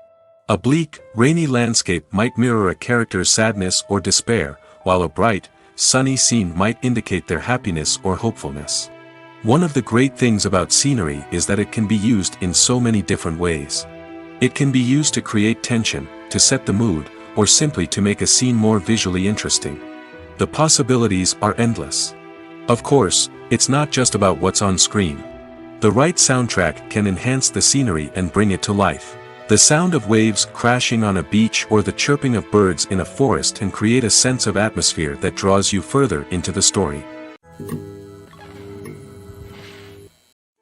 A bleak, rainy landscape might mirror a character's sadness or despair, while a bright, sunny scene might indicate their happiness or hopefulness. One of the great things about scenery is that it can be used in so many different ways. It can be used to create tension, to set the mood, or simply to make a scene more visually interesting. The possibilities are endless. Of course, it's not just about what's on screen. The right soundtrack can enhance the scenery and bring it to life. The sound of waves crashing on a beach or the chirping of birds in a forest can create a sense of atmosphere that draws you further into the story.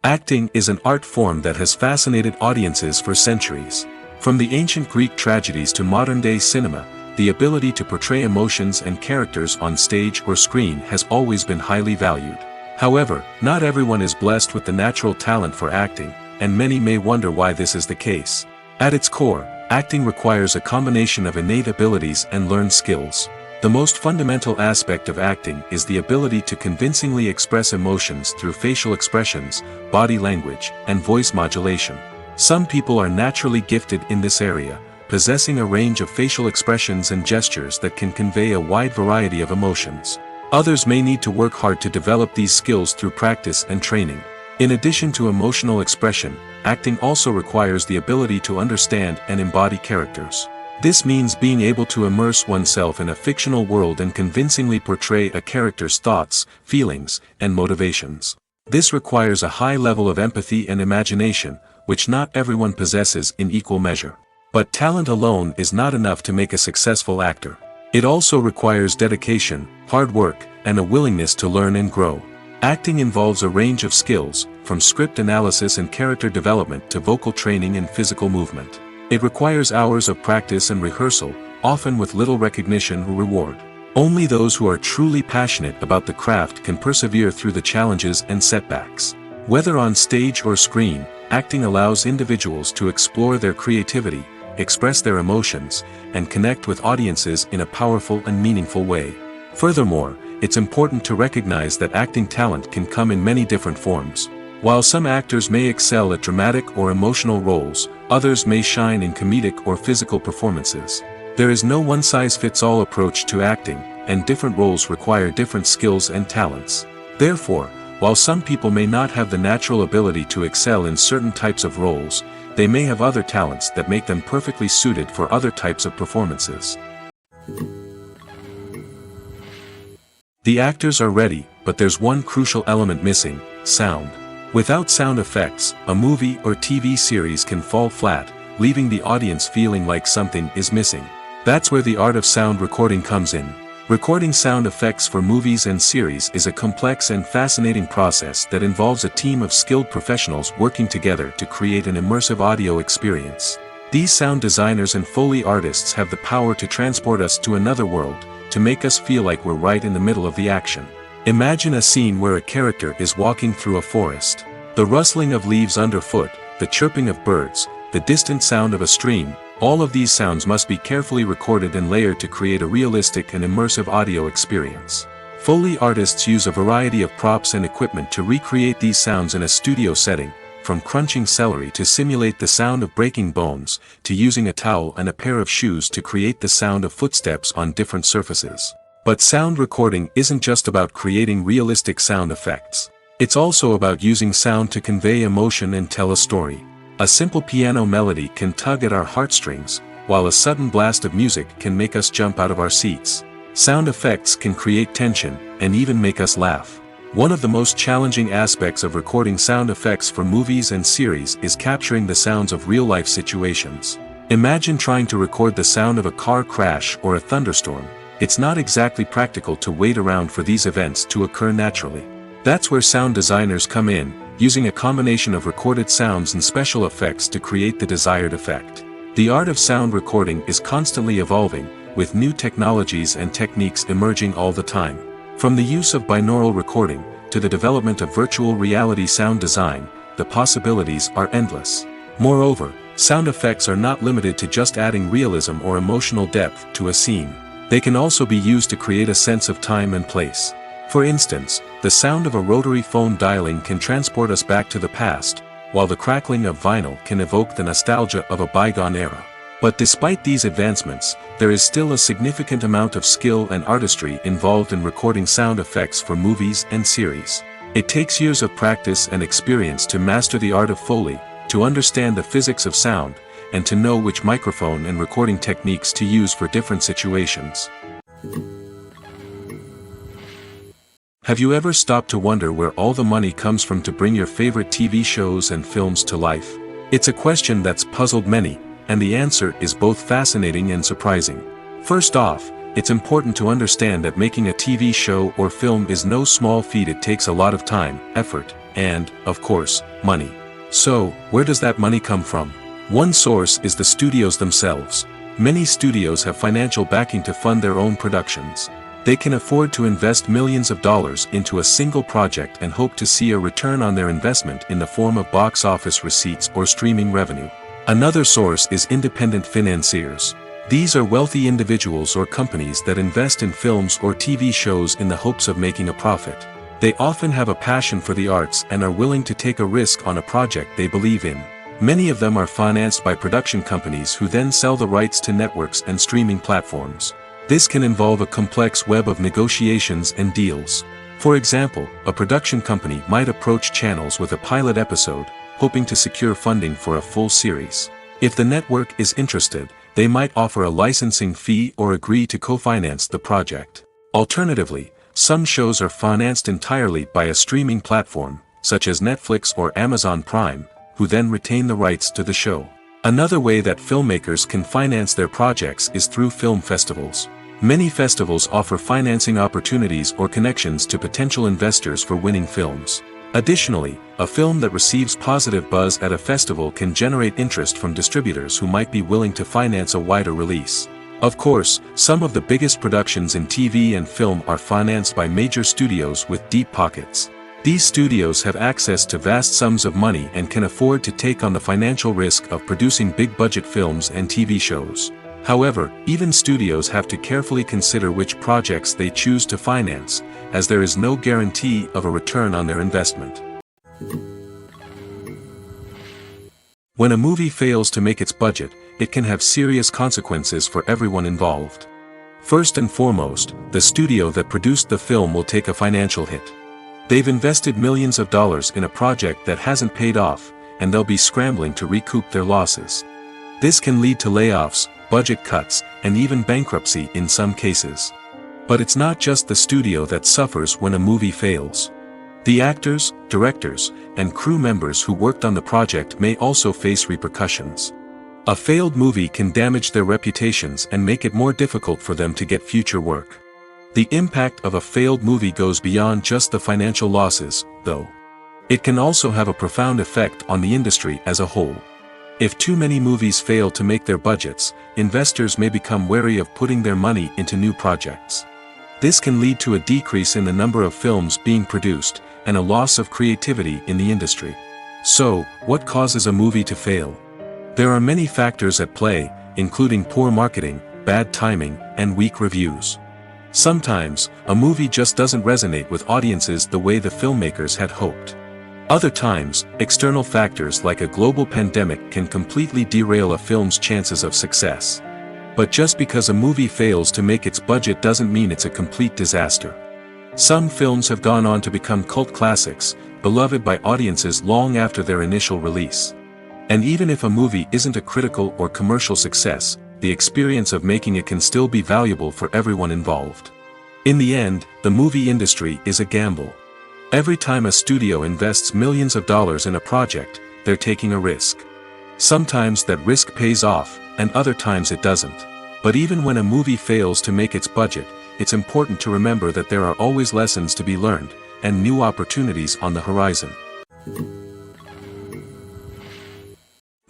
Acting is an art form that has fascinated audiences for centuries. From the ancient Greek tragedies to modern-day cinema, the ability to portray emotions and characters on stage or screen has always been highly valued. However, not everyone is blessed with the natural talent for acting, and many may wonder why this is the case. At its core, acting requires a combination of innate abilities and learned skills. The most fundamental aspect of acting is the ability to convincingly express emotions through facial expressions, body language, and voice modulation. Some people are naturally gifted in this area, possessing a range of facial expressions and gestures that can convey a wide variety of emotions. Others may need to work hard to develop these skills through practice and training. In addition to emotional expression, acting also requires the ability to understand and embody characters. This means being able to immerse oneself in a fictional world and convincingly portray a character's thoughts, feelings, and motivations. This requires a high level of empathy and imagination, which not everyone possesses in equal measure. But talent alone is not enough to make a successful actor. It also requires dedication, hard work, and a willingness to learn and grow. Acting involves a range of skills, from script analysis and character development to vocal training and physical movement. It requires hours of practice and rehearsal, often with little recognition or reward. Only those who are truly passionate about the craft can persevere through the challenges and setbacks. Whether on stage or screen, acting allows individuals to explore their creativity, express their emotions, and connect with audiences in a powerful and meaningful way. Furthermore, it's important to recognize that acting talent can come in many different forms. While some actors may excel at dramatic or emotional roles, others may shine in comedic or physical performances. There is no one-size-fits-all approach to acting, and different roles require different skills and talents. Therefore, while some people may not have the natural ability to excel in certain types of roles, they may have other talents that make them perfectly suited for other types of performances. The actors are ready, but there's one crucial element missing: sound. Without sound effects, a movie or TV series can fall flat, leaving the audience feeling like something is missing. That's where the art of sound recording comes in. Recording sound effects for movies and series is a complex and fascinating process that involves a team of skilled professionals working together to create an immersive audio experience. These sound designers and Foley artists have the power to transport us to another world, to make us feel like we're right in the middle of the action. Imagine a scene where a character is walking through a forest. The rustling of leaves underfoot, the chirping of birds, the distant sound of a stream, all of these sounds must be carefully recorded and layered to create a realistic and immersive audio experience. Foley artists use a variety of props and equipment to recreate these sounds in a studio setting, from crunching celery to simulate the sound of breaking bones, to using a towel and a pair of shoes to create the sound of footsteps on different surfaces. But sound recording isn't just about creating realistic sound effects. It's also about using sound to convey emotion and tell a story. A simple piano melody can tug at our heartstrings, while a sudden blast of music can make us jump out of our seats. Sound effects can create tension, and even make us laugh. One of the most challenging aspects of recording sound effects for movies and series is capturing the sounds of real-life situations. Imagine trying to record the sound of a car crash or a thunderstorm. It's not exactly practical to wait around for these events to occur naturally. That's where sound designers come in, using a combination of recorded sounds and special effects to create the desired effect. The art of sound recording is constantly evolving, with new technologies and techniques emerging all the time. From the use of binaural recording, to the development of virtual reality sound design, the possibilities are endless. Moreover, sound effects are not limited to just adding realism or emotional depth to a scene. They can also be used to create a sense of time and place. For instance, the sound of a rotary phone dialing can transport us back to the past, while the crackling of vinyl can evoke the nostalgia of a bygone era. But despite these advancements, there is still a significant amount of skill and artistry involved in recording sound effects for movies and series. It takes years of practice and experience to master the art of Foley, to understand the physics of sound, and to know which microphone and recording techniques to use for different situations. Have you ever stopped to wonder where all the money comes from to bring your favorite TV shows and films to life? It's a question that's puzzled many, and the answer is both fascinating and surprising. First off, it's important to understand that making a TV show or film is no small feat. It takes a lot of time, effort, and, of course, money. So, where does that money come from? One source is the studios themselves. Many studios have financial backing to fund their own productions. They can afford to invest millions of dollars into a single project and hope to see a return on their investment in the form of box office receipts or streaming revenue. Another source is independent financiers. These are wealthy individuals or companies that invest in films or TV shows in the hopes of making a profit. They often have a passion for the arts and are willing to take a risk on a project they believe in. Many of them are financed by production companies who then sell the rights to networks and streaming platforms. This can involve a complex web of negotiations and deals. For example, a production company might approach channels with a pilot episode, hoping to secure funding for a full series. If the network is interested, they might offer a licensing fee or agree to co-finance the project. Alternatively, some shows are financed entirely by a streaming platform, such as Netflix or Amazon Prime, who then retain the rights to the show. Another way that filmmakers can finance their projects is through film festivals. Many festivals offer financing opportunities or connections to potential investors for winning films. Additionally, a film that receives positive buzz at a festival can generate interest from distributors who might be willing to finance a wider release. Of course, some of the biggest productions in TV and film are financed by major studios with deep pockets. These studios have access to vast sums of money and can afford to take on the financial risk of producing big-budget films and TV shows. However, even studios have to carefully consider which projects they choose to finance, as there is no guarantee of a return on their investment. When a movie fails to make its budget, it can have serious consequences for everyone involved. First and foremost, the studio that produced the film will take a financial hit. They've invested millions of dollars in a project that hasn't paid off, and they'll be scrambling to recoup their losses. This can lead to layoffs, budget cuts, and even bankruptcy in some cases. But it's not just the studio that suffers when a movie fails. The actors, directors, and crew members who worked on the project may also face repercussions. A failed movie can damage their reputations and make it more difficult for them to get future work. The impact of a failed movie goes beyond just the financial losses, though. It can also have a profound effect on the industry as a whole. If too many movies fail to make their budgets, investors may become wary of putting their money into new projects. This can lead to a decrease in the number of films being produced, and a loss of creativity in the industry. So, what causes a movie to fail? There are many factors at play, including poor marketing, bad timing, and weak reviews. Sometimes, a movie just doesn't resonate with audiences the way the filmmakers had hoped. Other times, external factors like a global pandemic can completely derail a film's chances of success. But just because a movie fails to make its budget doesn't mean it's a complete disaster. Some films have gone on to become cult classics, beloved by audiences long after their initial release. And even if a movie isn't a critical or commercial success, the experience of making it can still be valuable for everyone involved. In the end, the movie industry is a gamble. Every time a studio invests millions of dollars in a project, they're taking a risk. Sometimes that risk pays off, and other times it doesn't. But even when a movie fails to make its budget, it's important to remember that there are always lessons to be learned, and new opportunities on the horizon.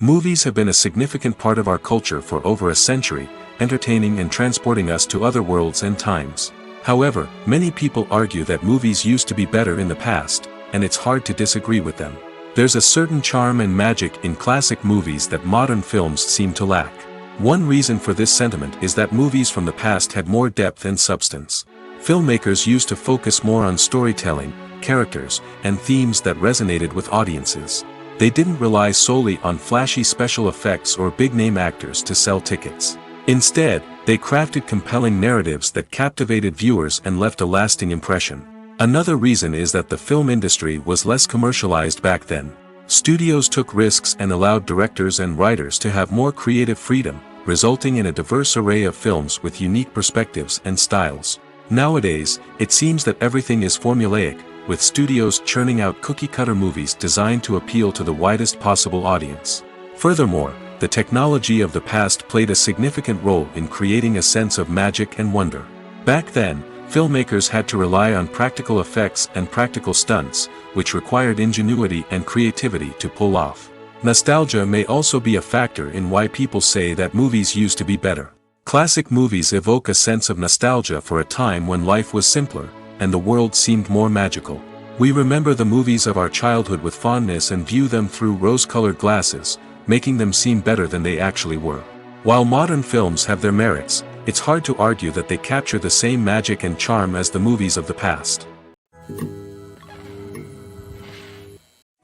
Movies have been a significant part of our culture for over a century, entertaining and transporting us to other worlds and times. However, many people argue that movies used to be better in the past, and it's hard to disagree with them. There's a certain charm and magic in classic movies that modern films seem to lack. One reason for this sentiment is that movies from the past had more depth and substance. Filmmakers used to focus more on storytelling, characters, and themes that resonated with audiences. They didn't rely solely on flashy special effects or big-name actors to sell tickets. Instead, they crafted compelling narratives that captivated viewers and left a lasting impression. Another reason is that the film industry was less commercialized back then. Studios took risks and allowed directors and writers to have more creative freedom, resulting in a diverse array of films with unique perspectives and styles. Nowadays, it seems that everything is formulaic, with studios churning out cookie-cutter movies designed to appeal to the widest possible audience. Furthermore, the technology of the past played a significant role in creating a sense of magic and wonder. Back then, filmmakers had to rely on practical effects and practical stunts, which required ingenuity and creativity to pull off. Nostalgia may also be a factor in why people say that movies used to be better. Classic movies evoke a sense of nostalgia for a time when life was simpler, and the world seemed more magical. We remember the movies of our childhood with fondness and view them through rose-colored glasses, making them seem better than they actually were. While modern films have their merits, it's hard to argue that they capture the same magic and charm as the movies of the past.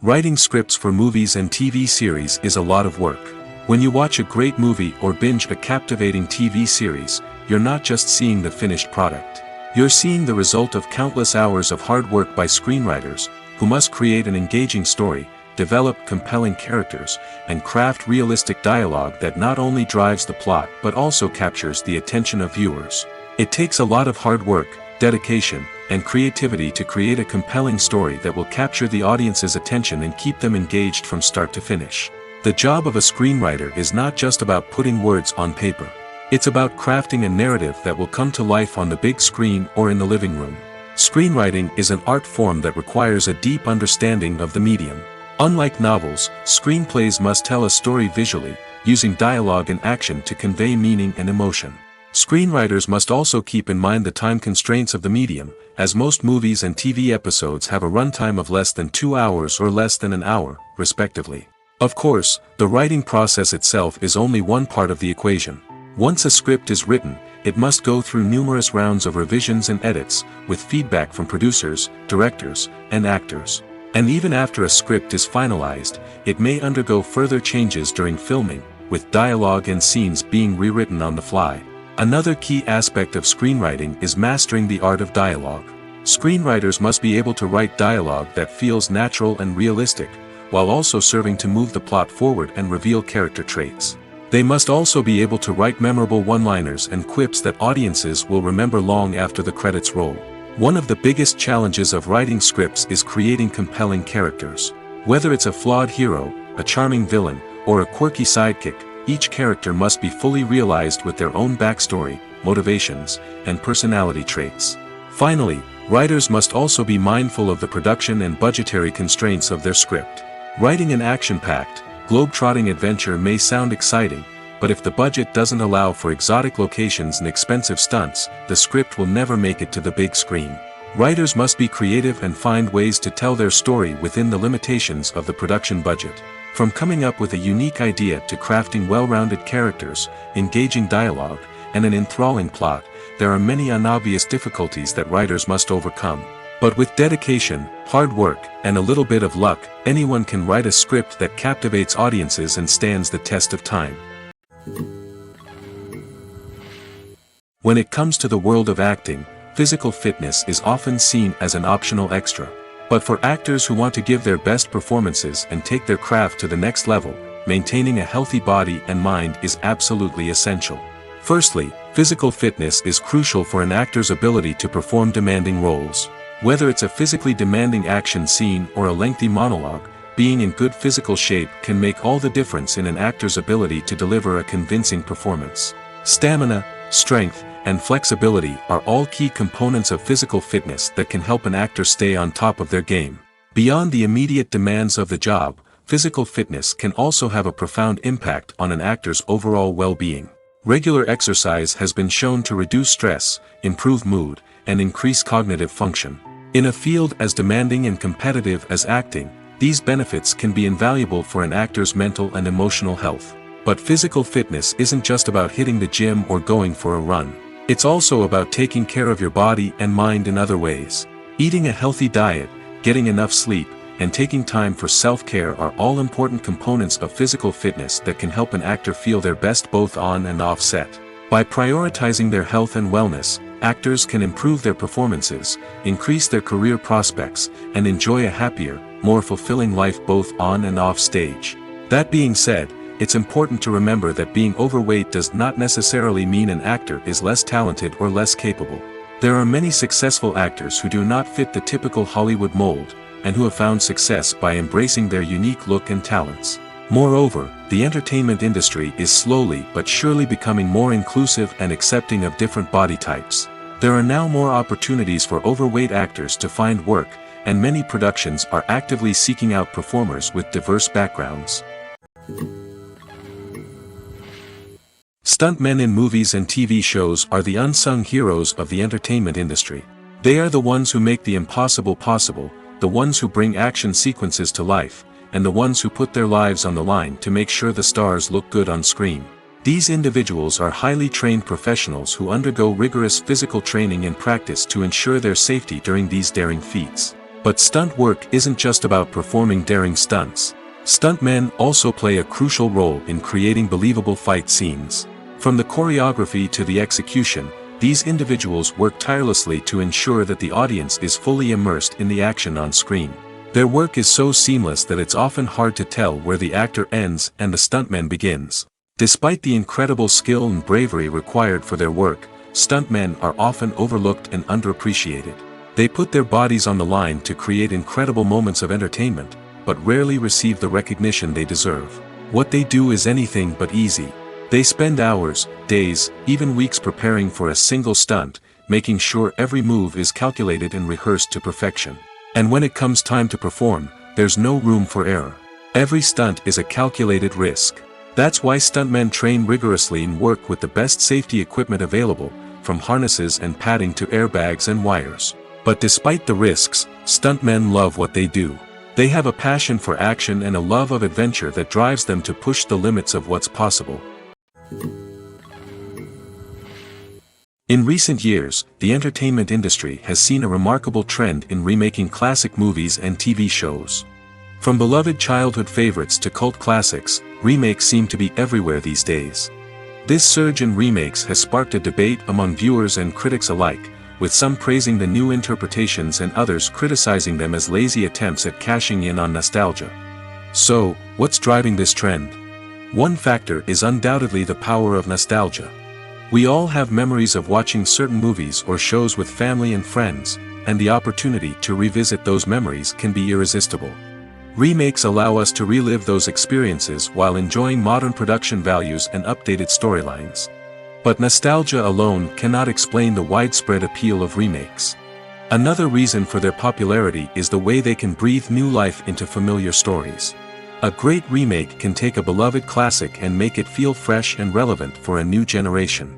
Writing scripts for movies and TV series is a lot of work. When you watch a great movie or binge a captivating TV series, you're not just seeing the finished product. You're seeing the result of countless hours of hard work by screenwriters, who must create an engaging story, develop compelling characters, and craft realistic dialogue that not only drives the plot but also captures the attention of viewers. It takes a lot of hard work, dedication, and creativity to create a compelling story that will capture the audience's attention and keep them engaged from start to finish. The job of a screenwriter is not just about putting words on paper. It's about crafting a narrative that will come to life on the big screen or in the living room. Screenwriting is an art form that requires a deep understanding of the medium. Unlike novels, screenplays must tell a story visually, using dialogue and action to convey meaning and emotion. Screenwriters must also keep in mind the time constraints of the medium, as most movies and TV episodes have a runtime of less than 2 hours or less than an hour, respectively. Of course, the writing process itself is only one part of the equation. Once a script is written, it must go through numerous rounds of revisions and edits, with feedback from producers, directors, and actors. And even after a script is finalized, it may undergo further changes during filming, with dialogue and scenes being rewritten on the fly. Another key aspect of screenwriting is mastering the art of dialogue. Screenwriters must be able to write dialogue that feels natural and realistic, while also serving to move the plot forward and reveal character traits. They must also be able to write memorable one-liners and quips that audiences will remember long after the credits roll. One of the biggest challenges of writing scripts is creating compelling characters. Whether it's a flawed hero, a charming villain, or a quirky sidekick, each character must be fully realized with their own backstory, motivations, and personality traits. Finally, writers must also be mindful of the production and budgetary constraints of their script. Writing an action-packed, globe-trotting adventure may sound exciting, but if the budget doesn't allow for exotic locations and expensive stunts, the script will never make it to the big screen. Writers must be creative and find ways to tell their story within the limitations of the production budget. From coming up with a unique idea to crafting well-rounded characters, engaging dialogue, and an enthralling plot, there are many unobvious difficulties that writers must overcome. But with dedication, hard work, and a little bit of luck, anyone can write a script that captivates audiences and stands the test of time. When it comes to the world of acting, physical fitness is often seen as an optional extra. But for actors who want to give their best performances and take their craft to the next level, maintaining a healthy body and mind is absolutely essential. Firstly, physical fitness is crucial for an actor's ability to perform demanding roles. Whether it's a physically demanding action scene or a lengthy monologue, being in good physical shape can make all the difference in an actor's ability to deliver a convincing performance. Stamina, strength, and flexibility are all key components of physical fitness that can help an actor stay on top of their game. Beyond the immediate demands of the job, physical fitness can also have a profound impact on an actor's overall well-being. Regular exercise has been shown to reduce stress, improve mood, and increase cognitive function. In a field as demanding and competitive as acting, these benefits can be invaluable for an actor's mental and emotional health. But physical fitness isn't just about hitting the gym or going for a run. It's also about taking care of your body and mind in other ways. Eating a healthy diet, getting enough sleep, and taking time for self-care are all important components of physical fitness that can help an actor feel their best both on and off set. By prioritizing their health and wellness, actors can improve their performances, increase their career prospects, and enjoy a happier, more fulfilling life both on and off stage. That being said, it's important to remember that being overweight does not necessarily mean an actor is less talented or less capable. There are many successful actors who do not fit the typical Hollywood mold, and who have found success by embracing their unique look and talents. Moreover, the entertainment industry is slowly but surely becoming more inclusive and accepting of different body types. There are now more opportunities for overweight actors to find work, and many productions are actively seeking out performers with diverse backgrounds. Stuntmen in movies and TV shows are the unsung heroes of the entertainment industry. They are the ones who make the impossible possible, the ones who bring action sequences to life, and the ones who put their lives on the line to make sure the stars look good on screen. These individuals are highly trained professionals who undergo rigorous physical training and practice to ensure their safety during these daring feats. But stunt work isn't just about performing daring stunts. Stuntmen also play a crucial role in creating believable fight scenes. From the choreography to the execution, these individuals work tirelessly to ensure that the audience is fully immersed in the action on screen. Their work is so seamless that it's often hard to tell where the actor ends and the stuntman begins. Despite the incredible skill and bravery required for their work, stuntmen are often overlooked and underappreciated. They put their bodies on the line to create incredible moments of entertainment, but rarely receive the recognition they deserve. What they do is anything but easy. They spend hours, days, even weeks preparing for a single stunt, making sure every move is calculated and rehearsed to perfection. And when it comes time to perform, there's no room for error. Every stunt is a calculated risk. That's why stuntmen train rigorously and work with the best safety equipment available, from harnesses and padding to airbags and wires. But despite the risks, stuntmen love what they do. They have a passion for action and a love of adventure that drives them to push the limits of what's possible. In recent years, the entertainment industry has seen a remarkable trend in remaking classic movies and TV shows. From beloved childhood favorites to cult classics, remakes seem to be everywhere these days. This surge in remakes has sparked a debate among viewers and critics alike, with some praising the new interpretations and others criticizing them as lazy attempts at cashing in on nostalgia. So, what's driving this trend? One factor is undoubtedly the power of nostalgia. We all have memories of watching certain movies or shows with family and friends, and the opportunity to revisit those memories can be irresistible. Remakes allow us to relive those experiences while enjoying modern production values and updated storylines. But nostalgia alone cannot explain the widespread appeal of remakes. Another reason for their popularity is the way they can breathe new life into familiar stories. A great remake can take a beloved classic and make it feel fresh and relevant for a new generation.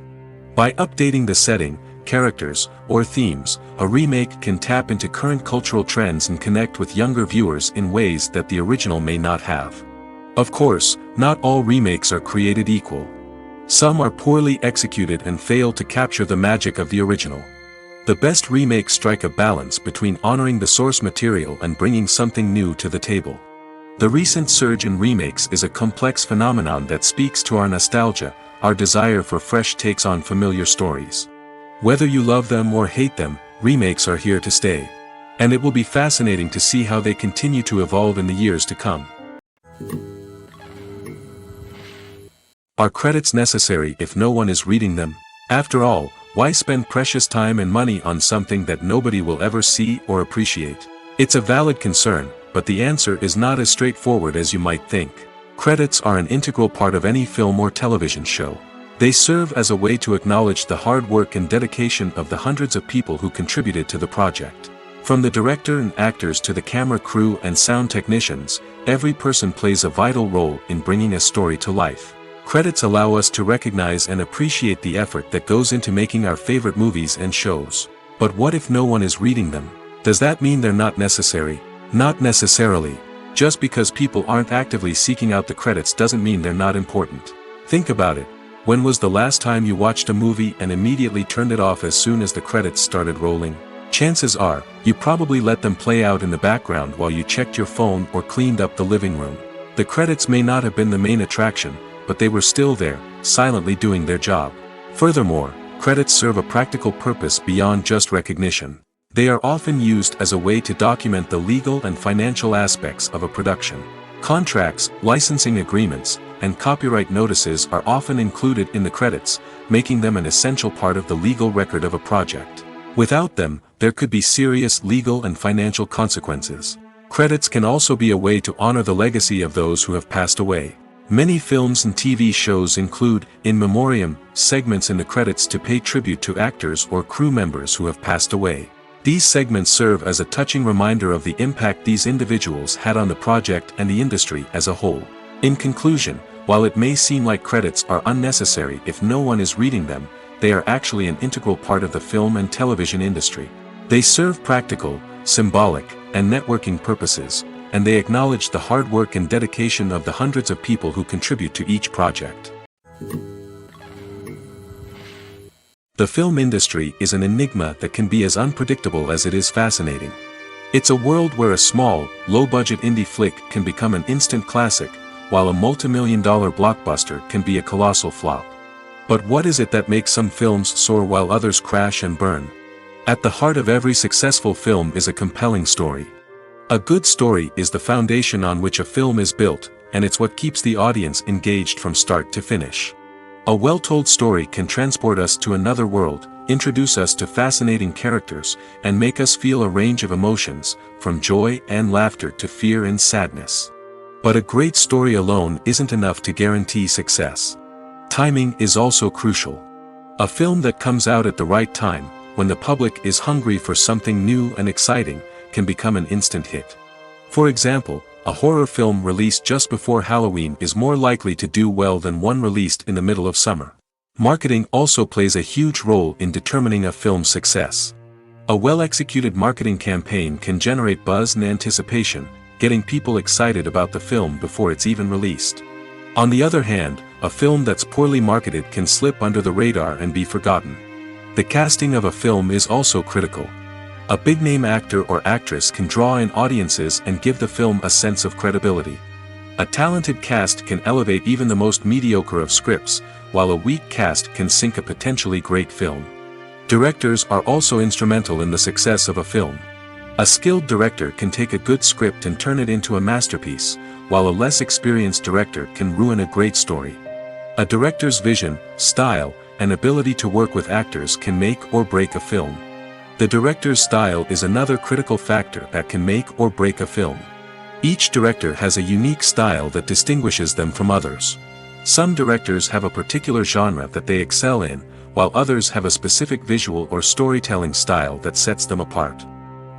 By updating the setting, characters, or themes, a remake can tap into current cultural trends and connect with younger viewers in ways that the original may not have. Of course, not all remakes are created equal. Some are poorly executed and fail to capture the magic of the original. The best remakes strike a balance between honoring the source material and bringing something new to the table. The recent surge in remakes is a complex phenomenon that speaks to our nostalgia, our desire for fresh takes on familiar stories. Whether you love them or hate them, remakes are here to stay. And it will be fascinating to see how they continue to evolve in the years to come. Are credits necessary if no one is reading them? After all, why spend precious time and money on something that nobody will ever see or appreciate? It's a valid concern, but the answer is not as straightforward as you might think. Credits are an integral part of any film or television show. They serve as a way to acknowledge the hard work and dedication of the hundreds of people who contributed to the project. From the director and actors to the camera crew and sound technicians, every person plays a vital role in bringing a story to life. Credits allow us to recognize and appreciate the effort that goes into making our favorite movies and shows. But what if no one is reading them? Does that mean they're not necessary? Not necessarily. Just because people aren't actively seeking out the credits doesn't mean they're not important. Think about it. When was the last time you watched a movie and immediately turned it off as soon as the credits started rolling? Chances are, you probably let them play out in the background while you checked your phone or cleaned up the living room. The credits may not have been the main attraction, but they were still there, silently doing their job. Furthermore, credits serve a practical purpose beyond just recognition. They are often used as a way to document the legal and financial aspects of a production. Contracts, licensing agreements, and copyright notices are often included in the credits, making them an essential part of the legal record of a project. Without them, there could be serious legal and financial consequences. Credits can also be a way to honor the legacy of those who have passed away. Many films and TV shows include, in memoriam, segments in the credits to pay tribute to actors or crew members who have passed away. These segments serve as a touching reminder of the impact these individuals had on the project and the industry as a whole. In conclusion, while it may seem like credits are unnecessary if no one is reading them, they are actually an integral part of the film and television industry. They serve practical, symbolic, and networking purposes, and they acknowledge the hard work and dedication of the hundreds of people who contribute to each project. The film industry is an enigma that can be as unpredictable as it is fascinating. It's a world where a small, low-budget indie flick can become an instant classic, while a multi-million-dollar blockbuster can be a colossal flop. But what is it that makes some films soar while others crash and burn? At the heart of every successful film is a compelling story. A good story is the foundation on which a film is built, and it's what keeps the audience engaged from start to finish. A well-told story can transport us to another world, introduce us to fascinating characters, and make us feel a range of emotions, from joy and laughter to fear and sadness. But a great story alone isn't enough to guarantee success. Timing is also crucial. A film that comes out at the right time, when the public is hungry for something new and exciting, can become an instant hit. For example, a horror film released just before Halloween is more likely to do well than one released in the middle of summer. Marketing also plays a huge role in determining a film's success. A well-executed marketing campaign can generate buzz and anticipation, getting people excited about the film before it's even released. On the other hand, a film that's poorly marketed can slip under the radar and be forgotten. The casting of a film is also critical. A big-name actor or actress can draw in audiences and give the film a sense of credibility. A talented cast can elevate even the most mediocre of scripts, while a weak cast can sink a potentially great film. Directors are also instrumental in the success of a film. A skilled director can take a good script and turn it into a masterpiece, while a less experienced director can ruin a great story. A director's vision, style, and ability to work with actors can make or break a film. The director's style is another critical factor that can make or break a film. Each director has a unique style that distinguishes them from others. Some directors have a particular genre that they excel in, while others have a specific visual or storytelling style that sets them apart.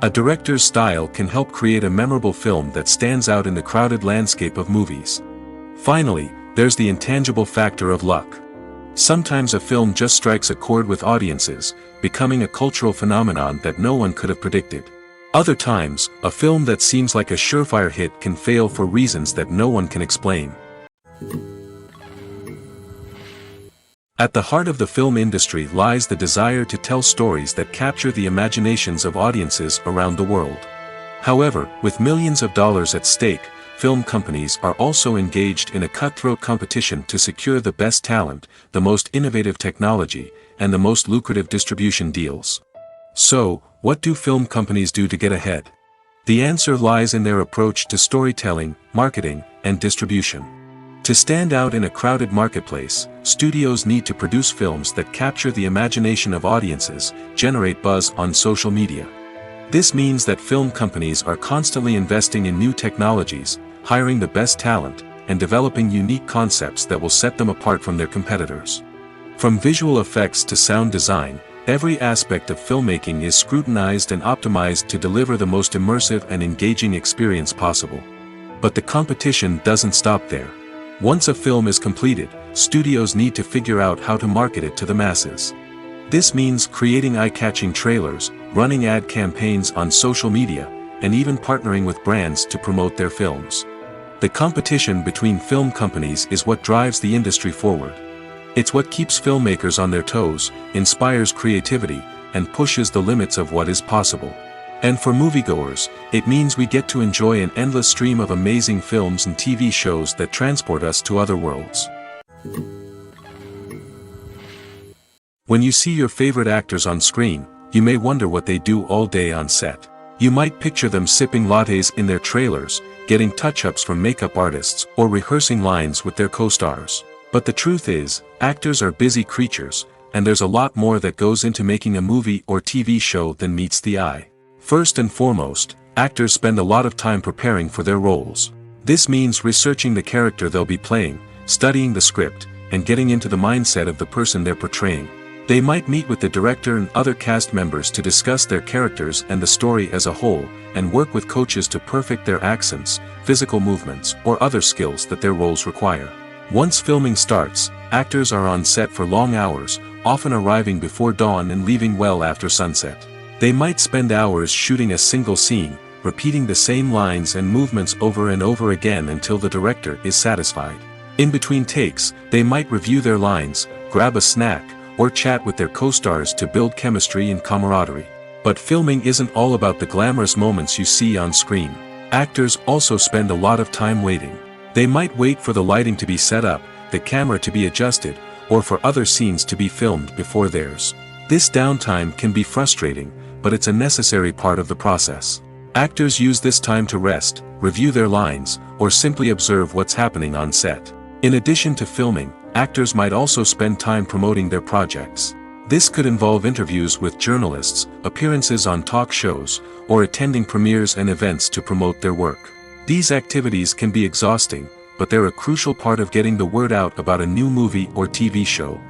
A director's style can help create a memorable film that stands out in the crowded landscape of movies. Finally, there's the intangible factor of luck. Sometimes a film just strikes a chord with audiences, becoming a cultural phenomenon that no one could have predicted. Other times, a film that seems like a surefire hit can fail for reasons that no one can explain. At the heart of the film industry lies the desire to tell stories that capture the imaginations of audiences around the world. However, with millions of dollars at stake, film companies are also engaged in a cutthroat competition to secure the best talent, the most innovative technology, and the most lucrative distribution deals. So, what do film companies do to get ahead? The answer lies in their approach to storytelling, marketing, and distribution. To stand out in a crowded marketplace, studios need to produce films that capture the imagination of audiences, generate buzz on social media. This means that film companies are constantly investing in new technologies, hiring the best talent, and developing unique concepts that will set them apart from their competitors. From visual effects to sound design, every aspect of filmmaking is scrutinized and optimized to deliver the most immersive and engaging experience possible. But the competition doesn't stop there. Once a film is completed, studios need to figure out how to market it to the masses. This means creating eye-catching trailers, running ad campaigns on social media, and even partnering with brands to promote their films. The competition between film companies is what drives the industry forward. It's what keeps filmmakers on their toes, inspires creativity, and pushes the limits of what is possible. And for moviegoers, it means we get to enjoy an endless stream of amazing films and TV shows that transport us to other worlds. When you see your favorite actors on screen, you may wonder what they do all day on set. You might picture them sipping lattes in their trailers, getting touch-ups from makeup artists, or rehearsing lines with their co-stars. But the truth is, actors are busy creatures, and there's a lot more that goes into making a movie or TV show than meets the eye. First and foremost, actors spend a lot of time preparing for their roles. This means researching the character they'll be playing, studying the script, and getting into the mindset of the person they're portraying. They might meet with the director and other cast members to discuss their characters and the story as a whole, and work with coaches to perfect their accents, physical movements, or other skills that their roles require. Once filming starts, actors are on set for long hours, often arriving before dawn and leaving well after sunset. They might spend hours shooting a single scene, repeating the same lines and movements over and over again until the director is satisfied. In between takes, they might review their lines, grab a snack, or chat with their co-stars to build chemistry and camaraderie. But filming isn't all about the glamorous moments you see on screen. Actors also spend a lot of time waiting. They might wait for the lighting to be set up, the camera to be adjusted, or for other scenes to be filmed before theirs. This downtime can be frustrating, but it's a necessary part of the process. Actors use this time to rest, review their lines, or simply observe what's happening on set. In addition to filming, actors might also spend time promoting their projects. This could involve interviews with journalists, appearances on talk shows, or attending premieres and events to promote their work. These activities can be exhausting, but they're a crucial part of getting the word out about a new movie or TV show.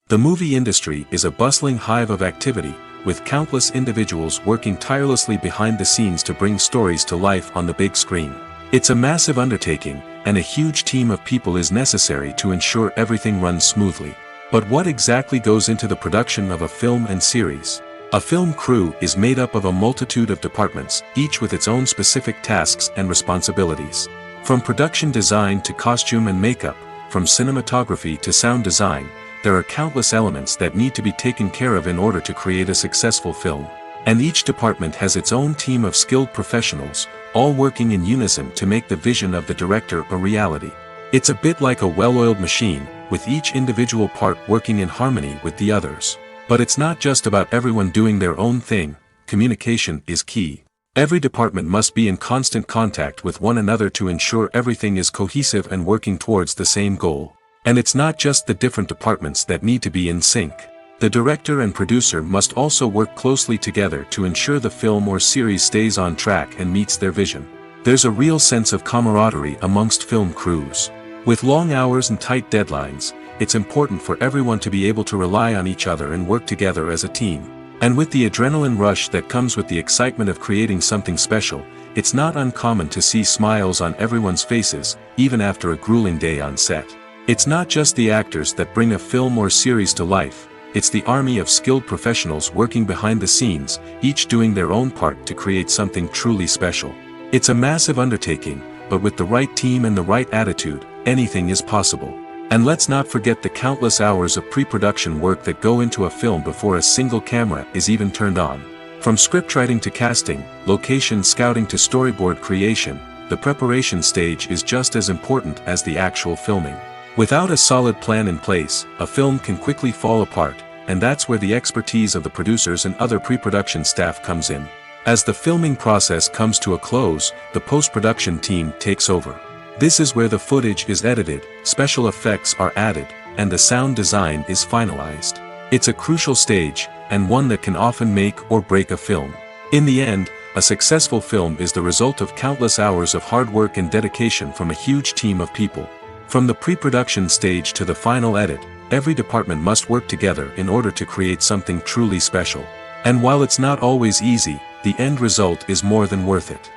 The movie industry is a bustling hive of activity, with countless individuals working tirelessly behind the scenes to bring stories to life on the big screen. It's a massive undertaking, and a huge team of people is necessary to ensure everything runs smoothly. But what exactly goes into the production of a film and series? A film crew is made up of a multitude of departments, each with its own specific tasks and responsibilities. From production design to costume and makeup, from cinematography to sound design, there are countless elements that need to be taken care of in order to create a successful film. And each department has its own team of skilled professionals, all working in unison to make the vision of the director a reality. It's a bit like a well-oiled machine, with each individual part working in harmony with the others. But it's not just about everyone doing their own thing. Communication is key. Every department must be in constant contact with one another to ensure everything is cohesive and working towards the same goal. And it's not just the different departments that need to be in sync. The director and producer must also work closely together to ensure the film or series stays on track and meets their vision. There's a real sense of camaraderie amongst film crews. With long hours and tight deadlines, it's important for everyone to be able to rely on each other and work together as a team. And with the adrenaline rush that comes with the excitement of creating something special, it's not uncommon to see smiles on everyone's faces, even after a grueling day on set. It's not just the actors that bring a film or series to life. It's the army of skilled professionals working behind the scenes, each doing their own part to create something truly special. It's a massive undertaking, but with the right team and the right attitude, anything is possible. And let's not forget the countless hours of pre-production work that go into a film before a single camera is even turned on. From scriptwriting to casting, location scouting to storyboard creation, the preparation stage is just as important as the actual filming. Without a solid plan in place, a film can quickly fall apart, and that's where the expertise of the producers and other pre-production staff comes in. As the filming process comes to a close, the post-production team takes over. This is where the footage is edited, special effects are added, and the sound design is finalized. It's a crucial stage, and one that can often make or break a film. In the end, a successful film is the result of countless hours of hard work and dedication from a huge team of people. From the pre-production stage to the final edit, every department must work together in order to create something truly special. And while it's not always easy, the end result is more than worth it.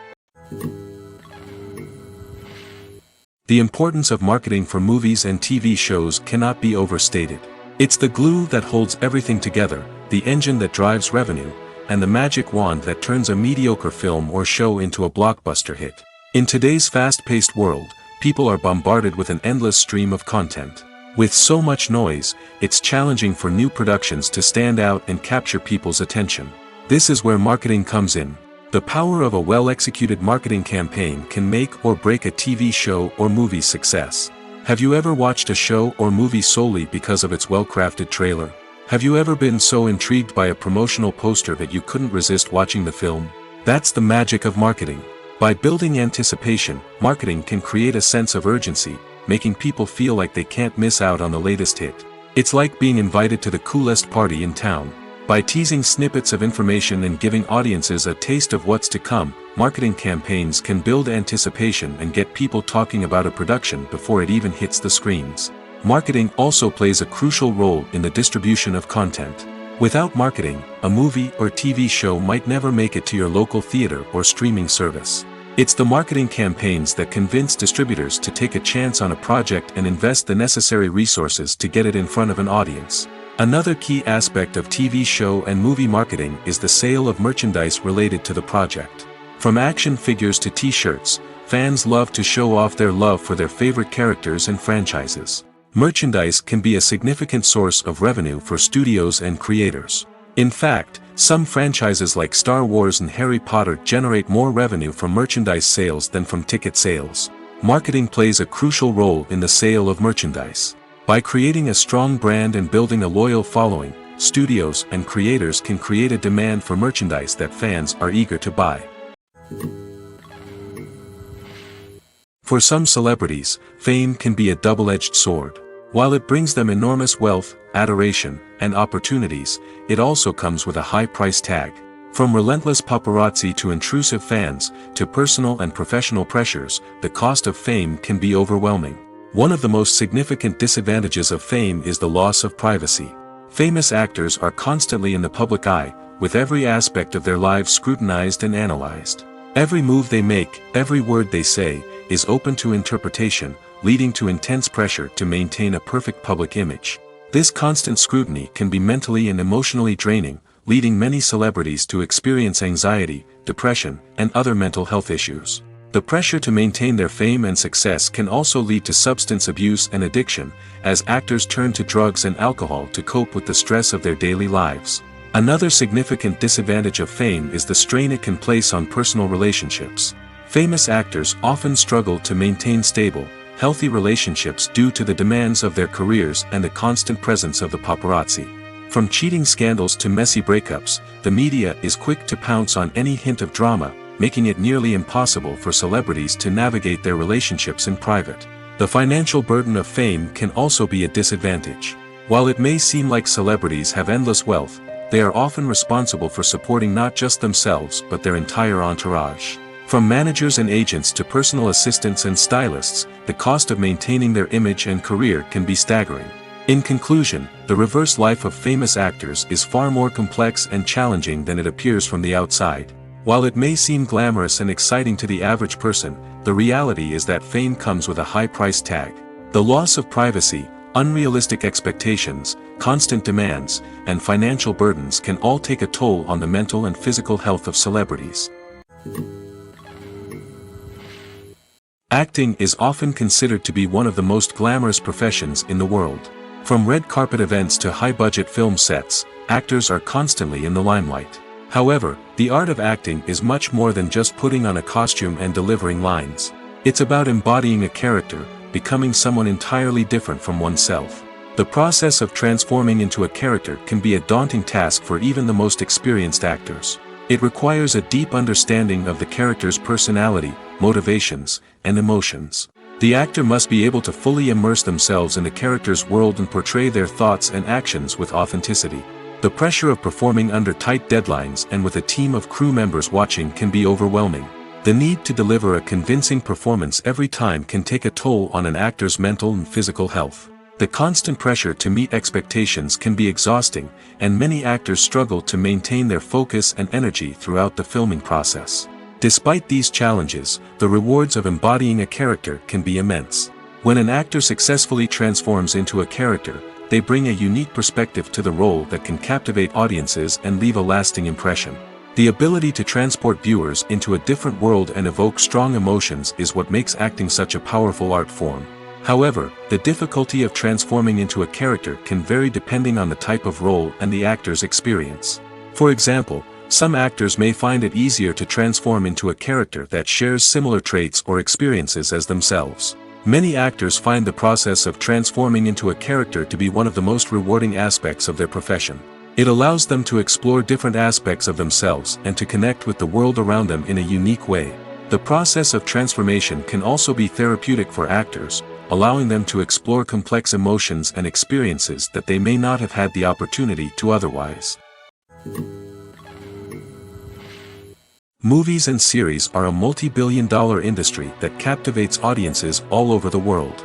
The importance of marketing for movies and TV shows cannot be overstated. It's the glue that holds everything together, the engine that drives revenue, and the magic wand that turns a mediocre film or show into a blockbuster hit. In today's fast-paced world, people are bombarded with an endless stream of content. With so much noise, it's challenging for new productions to stand out and capture people's attention. This is where marketing comes in. The power of a well-executed marketing campaign can make or break a TV show or movie's success. Have you ever watched a show or movie solely because of its well-crafted trailer? Have you ever been so intrigued by a promotional poster that you couldn't resist watching the film? That's the magic of marketing. By building anticipation, marketing can create a sense of urgency, making people feel like they can't miss out on the latest hit. It's like being invited to the coolest party in town. By teasing snippets of information and giving audiences a taste of what's to come, marketing campaigns can build anticipation and get people talking about a production before it even hits the screens. Marketing also plays a crucial role in the distribution of content. Without marketing, a movie or TV show might never make it to your local theater or streaming service. It's the marketing campaigns that convince distributors to take a chance on a project and invest the necessary resources to get it in front of an audience. Another key aspect of TV show and movie marketing is the sale of merchandise related to the project. From action figures to t-shirts, fans love to show off their love for their favorite characters and franchises. Merchandise can be a significant source of revenue for studios and creators. In fact, some franchises like Star Wars and Harry Potter generate more revenue from merchandise sales than from ticket sales. Marketing plays a crucial role in the sale of merchandise. By creating a strong brand and building a loyal following, studios and creators can create a demand for merchandise that fans are eager to buy. For some celebrities, fame can be a double-edged sword. While it brings them enormous wealth, adoration, and opportunities, it also comes with a high price tag. From relentless paparazzi to intrusive fans, to personal and professional pressures, the cost of fame can be overwhelming. One of the most significant disadvantages of fame is the loss of privacy. Famous actors are constantly in the public eye, with every aspect of their lives scrutinized and analyzed. Every move they make, every word they say, is open to interpretation, leading to intense pressure to maintain a perfect public image. This constant scrutiny can be mentally and emotionally draining, leading many celebrities to experience anxiety, depression, and other mental health issues. The pressure to maintain their fame and success can also lead to substance abuse and addiction, as actors turn to drugs and alcohol to cope with the stress of their daily lives. Another significant disadvantage of fame is the strain it can place on personal relationships. Famous actors often struggle to maintain stable, healthy relationships due to the demands of their careers and the constant presence of the paparazzi. From cheating scandals to messy breakups, the media is quick to pounce on any hint of drama, making it nearly impossible for celebrities to navigate their relationships in private. The financial burden of fame can also be a disadvantage. While it may seem like celebrities have endless wealth, they are often responsible for supporting not just themselves but their entire entourage. From managers and agents to personal assistants and stylists, the cost of maintaining their image and career can be staggering. In conclusion, the reverse life of famous actors is far more complex and challenging than it appears from the outside. While it may seem glamorous and exciting to the average person, the reality is that fame comes with a high price tag. The loss of privacy, unrealistic expectations, constant demands, and financial burdens can all take a toll on the mental and physical health of celebrities. Acting is often considered to be one of the most glamorous professions in the world. From red carpet events to high-budget film sets, actors are constantly in the limelight. However, the art of acting is much more than just putting on a costume and delivering lines. It's about embodying a character, becoming someone entirely different from oneself. The process of transforming into a character can be a daunting task for even the most experienced actors. It requires a deep understanding of the character's personality, motivations, and emotions. The actor must be able to fully immerse themselves in the character's world and portray their thoughts and actions with authenticity. The pressure of performing under tight deadlines and with a team of crew members watching can be overwhelming. The need to deliver a convincing performance every time can take a toll on an actor's mental and physical health. The constant pressure to meet expectations can be exhausting, and many actors struggle to maintain their focus and energy throughout the filming process. Despite these challenges, the rewards of embodying a character can be immense. When an actor successfully transforms into a character, they bring a unique perspective to the role that can captivate audiences and leave a lasting impression. The ability to transport viewers into a different world and evoke strong emotions is what makes acting such a powerful art form. However, the difficulty of transforming into a character can vary depending on the type of role and the actor's experience. For example, some actors may find it easier to transform into a character that shares similar traits or experiences as themselves. Many actors find the process of transforming into a character to be one of the most rewarding aspects of their profession. It allows them to explore different aspects of themselves and to connect with the world around them in a unique way. The process of transformation can also be therapeutic for actors, allowing them to explore complex emotions and experiences that they may not have had the opportunity to otherwise. Movies and series are a multi-billion-dollar industry that captivates audiences all over the world.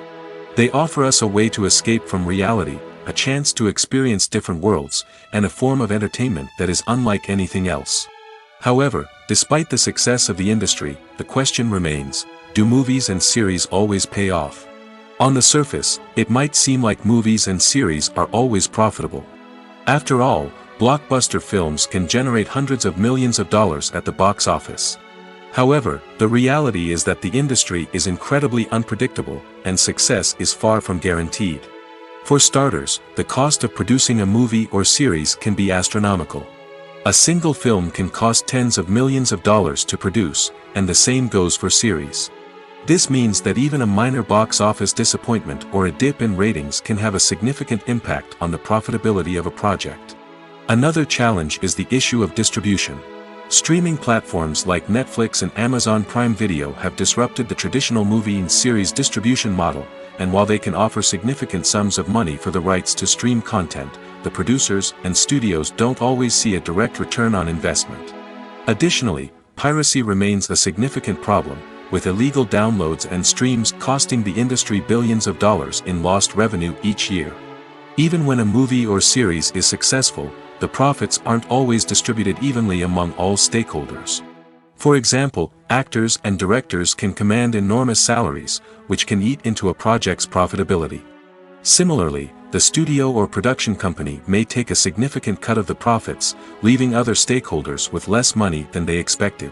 They offer us a way to escape from reality, a chance to experience different worlds, and a form of entertainment that is unlike anything else. However, despite the success of the industry, the question remains, do movies and series always pay off? On the surface, it might seem like movies and series are always profitable. After all, blockbuster films can generate hundreds of millions of dollars at the box office. However, the reality is that the industry is incredibly unpredictable, and success is far from guaranteed. For starters, the cost of producing a movie or series can be astronomical. A single film can cost tens of millions of dollars to produce, and the same goes for series. This means that even a minor box office disappointment or a dip in ratings can have a significant impact on the profitability of a project. Another challenge is the issue of distribution. Streaming platforms like Netflix and Amazon Prime Video have disrupted the traditional movie and series distribution model, and while they can offer significant sums of money for the rights to stream content, the producers and studios don't always see a direct return on investment. Additionally, piracy remains a significant problem, with illegal downloads and streams costing the industry billions of dollars in lost revenue each year. Even when a movie or series is successful, the profits aren't always distributed evenly among all stakeholders. For example, actors and directors can command enormous salaries, which can eat into a project's profitability. Similarly, the studio or production company may take a significant cut of the profits, leaving other stakeholders with less money than they expected.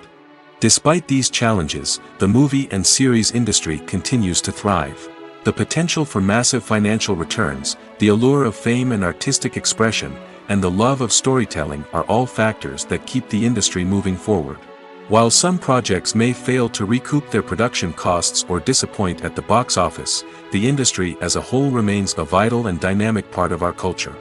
Despite these challenges, the movie and series industry continues to thrive. The potential for massive financial returns, the allure of fame and artistic expression, and the love of storytelling are all factors that keep the industry moving forward. While some projects may fail to recoup their production costs or disappoint at the box office, the industry as a whole remains a vital and dynamic part of our culture.